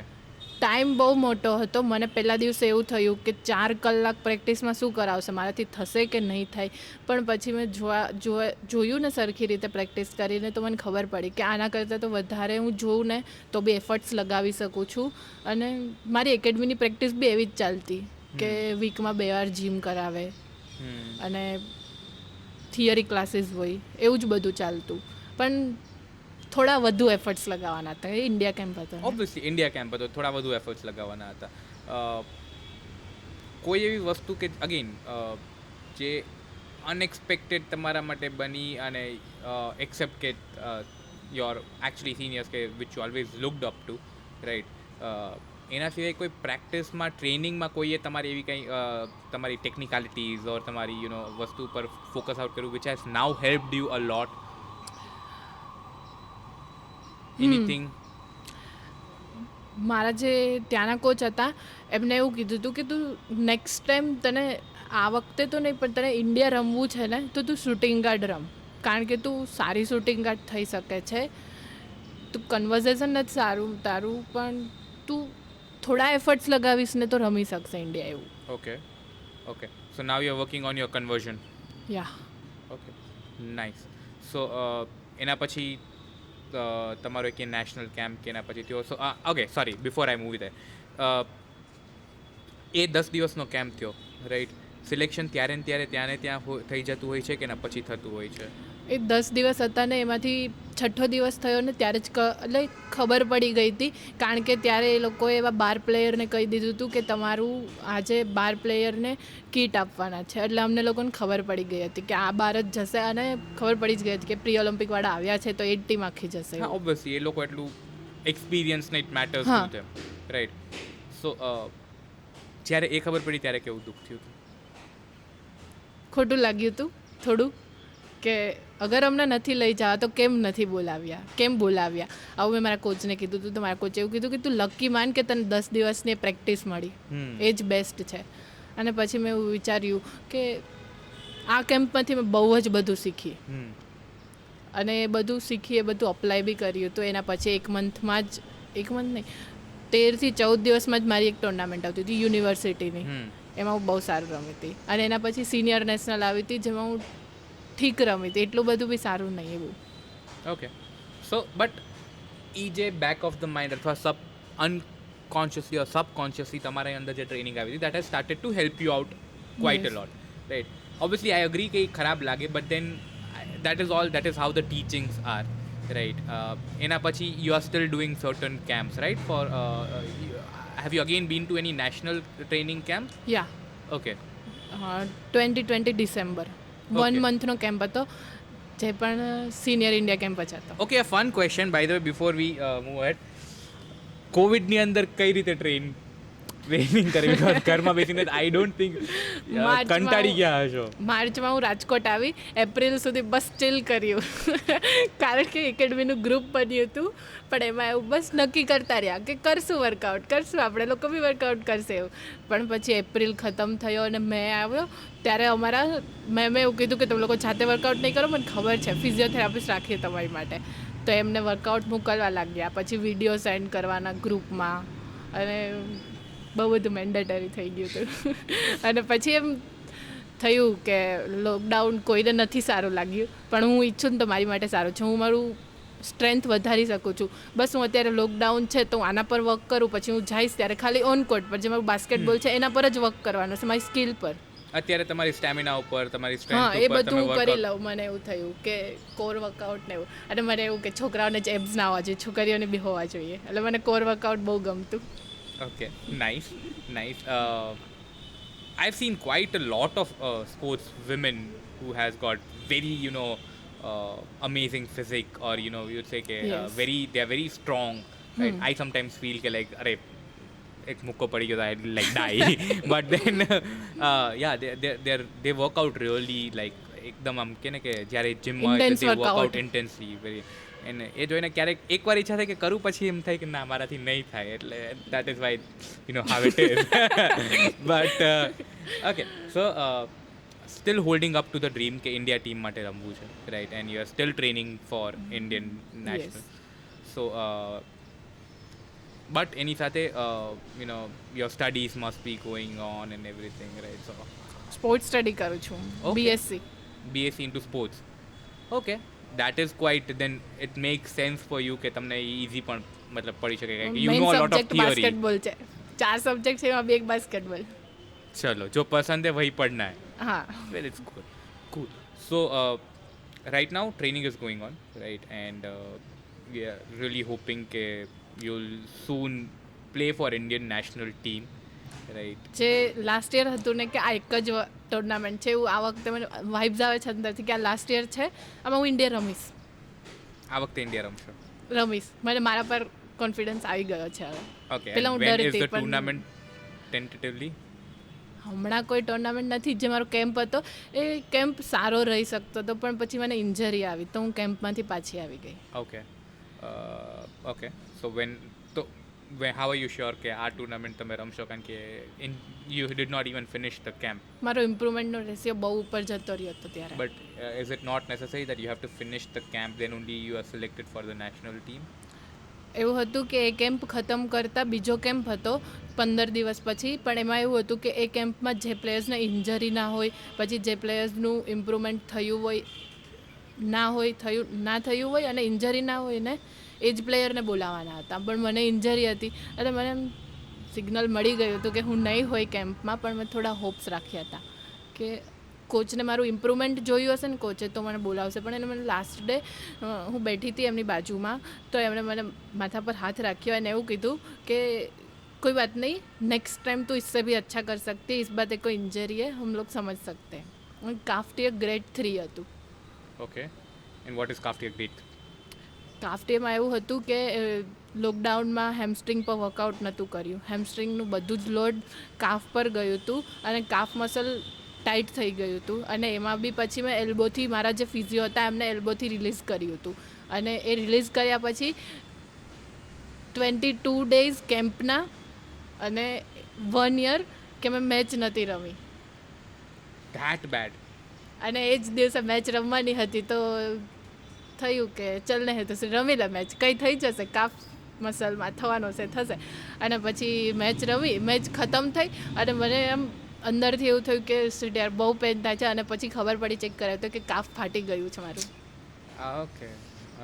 time બહુ મોટો હતો. મને પહેલા દિવસે એવું થયું કે 4 કલાક પ્રેક્ટિસમાં શું કરાવશે, મારાથી થશે કે નહીં થાય. પણ પછી મેં જોયું ને સરખી રીતે પ્રેક્ટિસ કરીને, તો મને ખબર પડી કે આના કરતાં તો વધારે હું જોઉં ને તો બી એફર્ટ્સ લગાવી શકું છું. અને મારી એકેડમીની પ્રેક્ટિસ બી એવી જ ચાલતી કે વીકમાં 2 વાર જીમ કરાવે અને થિયરી ક્લાસીસ હોય, એવું જ બધું ચાલતું. પણ થોડા વધુ એફર્ટ્સ લગાવવાના હતા. એ ઇન્ડિયા કેમ્પ હતો ને. ઓબ્વિયસલી ઇન્ડિયા કેમ્પ હતો, થોડા વધુ એફર્ટ્સ લગાવવાના હતા. કોઈ એવી વસ્તુ કે અગેન જે અનએક્સપેક્ટેડ તમારા માટે બની અને એક્સેપ્ટ કે યોર એકચ્યુઅલી સિનિયર્સ કે which you always looked up to, right, એના સિવાય કોઈ પ્રેક્ટિસમાં ટ્રેનિંગમાં કોઈએ તમારી એવી કંઈ તમારી ટેકનિકાલિટીઝ ઓર તમારી વસ્તુ પર ફોકસ આઉટ કર્યું which has now helped you a lot? Anything? મારા જે ત્યાંના કોચ હતા એમને એવું કીધું હતું કે તું નેક્સ્ટ ટાઈમ તને આ વખતે તો નહીં પણ તને ઇન્ડિયા રમવું છે ને તો તું શૂટિંગ ગાર્ડ રમ, કારણ કે તું સારી શૂટિંગ ગાર્ડ થઈ શકે છે. તું કન્વર્ઝેશન જ સારું તારું, પણ તું થોડા એફર્ટ્સ લગાવીશ ને તો રમી શકશે ઇન્ડિયા એવું. Okay, so now you are working on your conversion. Yeah. Okay, nice. So એના પછી તમારો એક નેશનલ કેમ્પ કે એના પછી થયો. So okay, sorry, before I move there, એ 10 દિવસનો કેમ્પ થયો, રાઈટ. સિલેક્શન ત્યારે ને ત્યારે ત્યાં થઈ જતું હોય છે કે એના પછી થતું હોય છે? એ 10 દિવસ હતા ને એમાંથી 6ઠ્ઠો દિવસ થયો ને ત્યારે જ એટલે ખબર પડી ગઈ હતી, કારણ કે ત્યારે એ લોકોએ એવા 12 પ્લેયરને કહી દીધું હતું કે તમારું આજે 12 પ્લેયરને કીટ આપવાના છે. એટલે અમને લોકોને ખબર પડી ગઈ હતી કે આ 12 જ જશે, અને ખબર પડી જ ગઈ હતી કે પ્રી ઓલિમ્પિકવાળા આવ્યા છે તો એ ટીમ આખી જશે. હા, ઓબ્વિયસલી એ લોકો એટલું એક્સપિરિયન્સ ને ઇટ મેટર્સ હા. To them, right. સો જ્યારે એ ખબર પડી ત્યારે કેવું દુઃખ થયું હતું? ખોટું લાગ્યું હતું થોડું કે અગર અમને નથી લઈ જવા તો કેમ બોલાવ્યા. આવું મેં મારા કોચને કીધું હતું, તો મારા કોચે એવું કીધું કે તું લકી માન કે તને 10 દિવસની પ્રેક્ટિસ મળી, એ જ બેસ્ટ છે. અને પછી મેં એવું વિચાર્યું કે આ કેમ્પમાંથી મેં બહુ જ બધું શીખી, અને એ બધું અપ્લાય બી કર્યું. તો એના પછી 1 મંથ નહીં 13 થી 14 દિવસમાં જ મારી એક ટુર્નામેન્ટ આવતી હતી યુનિવર્સિટીની, એમાં હું બહુ સારું રમી હતી. અને એના પછી સિનિયર નેશનલ આવી હતી જેમાં હું ઠીક રમી હતી, એટલું બધું બી સારું નહીં એવું. ઓકે, સો બટ એ જે બેક ઓફ ધ માઇન્ડ અથવા અનકોન્શિયસલી ઓર સબકોન્શિયસલી તમારા અંદર જે ટ્રેનિંગ આવી હતી, that has started to help you out quite a lot, right. Obviously I agree કે ખરાબ લાગે, but then that is how the teachings are, right. એના પછી you are still doing certain camps, right, for have you again been to any national training camp? Yeah. Okay, 2020 December 1 Okay. મંથનો camp હતો, જે પણ senior India camp જ હતો. Okay, fun question by the way before we move હેડ, કોવિડની અંદર કઈ રીતે ટ્રેનિંગ કરી? બિકોઝ ઘરમાં બેસીને આઈ ડોન્ટ થિંક માર્ચમાં કંટાળી ગયા હશો. માર્ચમાં હું રાજકોટ આવી, એપ્રિલ સુધી બસ ચિલ કર્યું કારણ કે એકેડમીનું ગ્રુપ બન્યું હતું, પણ એમાં એવું બસ નક્કી કરતા રહ્યા કે કરશું વર્કઆઉટ, કરશું, આપણે લોકો બી વર્કઆઉટ કરશે એવું. પણ પછી એપ્રિલ ખતમ થયો અને મે આવ્યો ત્યારે અમારા મેં એવું કીધું કે તમે લોકો જાતે વર્કઆઉટ નહીં કરો, મને ખબર છે, ફિઝિયોથેરાપિસ્ટ રાખીએ તમારી માટે. તો એમને વર્કઆઉટ મોકલવા લાગ્યા, પછી વિડીયો સેન્ડ કરવાના ગ્રુપમાં, અને બહુ બધું મેન્ડેટરી થઈ ગયું હતું અને પછી એમ થયું કે લોકડાઉન કોઈને નથી સારું લાગ્યું, પણ હું ઈચ્છું ને તો મારી માટે સારું છે, હું મારું સ્ટ્રેન્થ વધારી શકું છું. બસ હું અત્યારે લોકડાઉન છે તો આના પર વર્ક કરું, પછી હું જઈશ ત્યારે ખાલી ઓન કોર્ટ પર જે મારું બાસ્કેટબોલ છે એના પર જ વર્ક કરવાનું છે, મારી સ્કિલ પર. અત્યારે તમારી સ્ટેમિના ઉપર, તમારી હા, સ્ટ્રેન્થ એ ઉપર બધું તમે હું કરી વર્કઆઉટ. લઉં. મને એવું થયું કે કોર વર્કઆઉટ ને એવું, અને મને એવું કે છોકરાઓને જ એબ્સ ના હોવા જોઈએ, છોકરીઓને બી હોવા જોઈએ, એટલે મને કોર વર્કઆઉટ બહુ ગમતું. Okay, nice. I've seen quite a lot of sports women who has got very, amazing physique, or you'd say ke, Yes. they are very strong. Right? I sometimes feel ke like, अरे एक मुक्को पड़ी गया, I like die. But then, yeah, they work out really like એકદમ આમ કે ને કે જ્યારે જીમમાં Intense they work workout. out intensely very. અને એ જોઈને ક્યારેક એકવાર ઈચ્છા થાય કે કરું, પછી એમ થાય કે ના, મારાથી નહીં થાય, એટલે that is why how it is. But okay, so still holding up to the dream કે ઇન્ડિયા ટીમ માટે રમવું છે, right? And you are still training for Indian national. So but એની સાથે your studies must be going on and everything, right? So sports study કરું છું, Okay. BSc. BSc into sports. Okay, that is quite, then it makes sense for you કે તમને easy પણ મતલબ પડી શકે કે you main know a lot of subject theory. Basketball છે, 4 સબ્જેક્ટ છે, એમાં બી એક બાસ્કેટબોલ. ચલો, જો પસંદ है वही पढ़ना है. હા, Well, it's cool. So right now training is going on, right? And we are really hoping કે you'll soon play for Indian national team, right? જે લાસ્ટ યર હતું ને કે આ એક જ ટુર્નામેન્ટ છે, એવું આ વખતે મને વાઇબ્સ આવે છે અંદરથી કે આ લાસ્ટ યર છે, આમાં હું ઇન્ડિયા આ વખતે ઇન્ડિયા રમશો. મને મારા પર કોન્ફિડન્સ આવી ગયો છે હવે. Okay, પેલા and હું when is ડરતી, the પણ tournament tentatively? હમણાં કોઈ ટુર્નામેન્ટ નથી. જે મારો કેમ્પ હતો એ કેમ્પ સારો રહી શકતો હતો, પણ પછી મને ઇન્જરી આવી તો હું કેમ્પમાંથી પાછી આવી ગઈ. Okay. So how are you sure કે આ ટુર્નામેન્ટ તમે રમશો? કારણ કે you did not even finish the camp. મારો ઇમ્પ્રુવમેન્ટનો રેશિયો બહુ ઉપર જતો રહ્યો હતો ત્યારે. But is it not necessary that you have to finish the camp, then only you are selected for the national team? એવું હતું કે એ કેમ્પ ખતમ કરતાં બીજો કેમ્પ હતો 15 દિવસ પછી, પણ એમાં એવું હતું કે એ કેમ્પમાં જે પ્લેયર્સને ઇન્જરી ના હોય, પછી જે પ્લેયર્સનું ઇમ્પ્રુવમેન્ટ થયું હોય ના થયું હોય અને ઇન્જરી ના હોય ને એ જ પ્લેયરને બોલાવવાના હતા. પણ મને ઇન્જરી હતી એટલે મને સિગ્નલ મળી ગયું હતું કે હું નહીં હોય કેમ્પમાં, પણ મેં થોડા હોપ્સ રાખ્યા હતા કે કોચને મારું ઇમ્પ્રુવમેન્ટ જોયું હશે ને કોચે તો મને બોલાવશે. પણ એને મને લાસ્ટ ડે હું બેઠી હતી એમની બાજુમાં, તો એમણે મને માથા પર હાથ રાખ્યો અને એવું કીધું કે कोई बात नहीं, नेक्स्ट टाइम तो इससे भी अच्छा कर सकती है, इस बात कोई इंजरी है, हम लोग समझ सकते हैं. કાફ્ટિયર ગ્રેડ 3 હતું. Okay. And what is Kaftir grade? કાફ્ટિયરમાં એવું હતું કે લોકડાઉનમાં હેમસ્ટ્રિંગ પર વર્કઆઉટ નહોતું કર્યું, હેમસ્ટ્રિંગનું બધું જ લોડ કાફ પર ગયું હતું અને કાફ મસલ ટાઈટ થઈ ગયું હતું. અને એમાં બી પછી મેં એલ્બોથી, મારા જે ફિઝિયો હતા એમને એલ્બોથી રિલીઝ કર્યું હતું, અને એ રિલીઝ કર્યા પછી 22 ડેઝ કેમ્પના અને 1 યર કે મેં મેચ નથી રમી. That bad? અને એ જ દિવસે મેચ રમવાની હતી તો થયું કે ચલ ને તો રમી લે મેચ, કંઈ થઈ જશે, કાફ મસલમાં થવાનો છે થશે. અને પછી મેચ રમી, મેચ ખતમ થઈ અને મને એમ અંદરથી એવું થયું કે શિટ યાર બહુ પેન થાય છે. અને પછી ખબર પડી, ચેક કરાયું તો કે કાફ ફાટી ગયું છે મારું.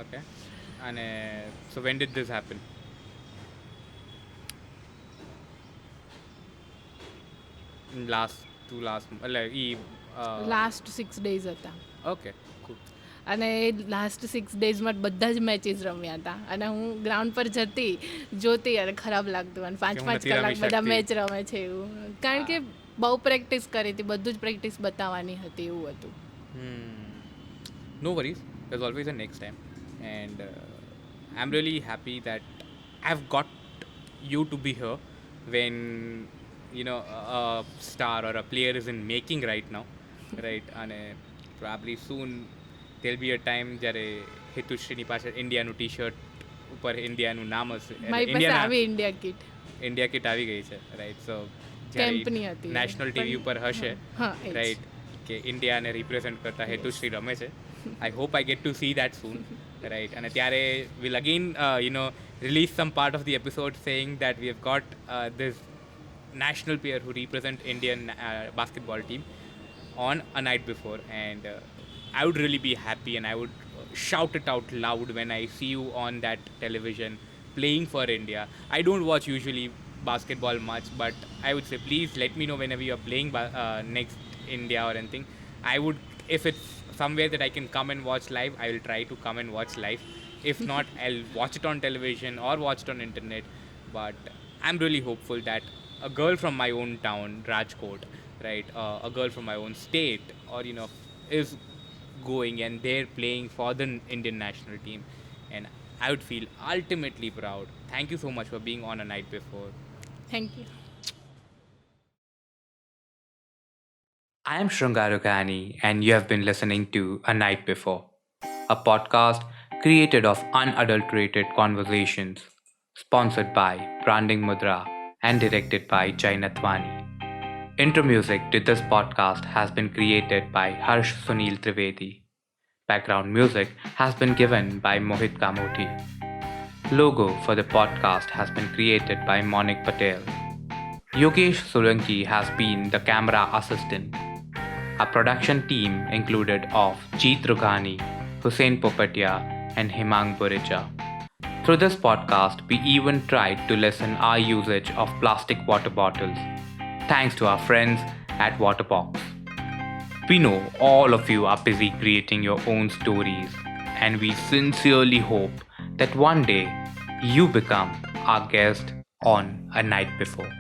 Okay. અને so when did this happen? Last 6 days હતા. Okay, cool. અને એ લાસ્ટ 6 ડેઝમાં બધા જ મેચીસ રમ્યા હતા અને હું ગ્રાઉન્ડ પર જતી જોતી અને ખરાબ લાગતું અને 5 કે હું 5 નથી કલાક રમી બધા શકતી. મેચ રમે છે એવું. કારણ કે બહુ પ્રેક્ટિસ કરી હતી, બધું જ પ્રેક્ટિસ બતાવવાની હતી એવું હતું. No worries. There's always a next time, and I'm really happy that I've got you to be here when a star or a player is in making right now, right? And probably soon there'll be a time જ્યારે હિતુશ્રીની પાસે ઇન્ડિયાનું T-shirt ઉપર ઇન્ડિયાનું નામ હશે. મારી પાસે આવી India kit India kit આવી ગઈ છે, રાઈટ? સો કેમ્પની હતી નેશનલ ટીવી ઉપર હશે, હા એ જ. રાઈટ, કે ઇન્ડિયાને રિપ્રેઝેન્ટ કરતા હેતુશ્રી રમે છે. I hope I get to see that soon, right? And ત્યારે we'll again, release some part of the episode saying that we have got this national player who represent Indian basketball team on a night before, and I would really be happy and I would shout it out loud when I see you on that television playing for India. I don't watch usually basketball much, but I would say please let me know whenever you are playing next India or anything. I would, if it's somewhere that I can come and watch live, I will try to come and watch live. If not, I'll watch it on television or watch it on internet. But I'm really hopeful that a girl from my own town, Rajkot, right, a girl from my own state, or is going and they're playing for the Indian national team, and I would feel ultimately proud. Thank you so much for being on a night before. Thank you. I am Shrungarukani, and you have been listening to A Night Before, a podcast created of unadulterated conversations, sponsored by Branding Mudra and directed by Jai Nathwani. Intro music to this podcast has been created by Harsh Sunil Trivedi. Background music has been given by Mohit Kamoti. Logo for the podcast has been created by Monik Patel. Yogesh Solanki has been the camera assistant. Our production team included of Jeet Rughani, Hussein Popatia, and Himang Burija. Through this podcast, we even tried to lessen our usage of plastic water bottles, thanks to our friends at Waterbox. We know all of you are busy creating your own stories, and we sincerely hope that one day you become our guest on A Night Before.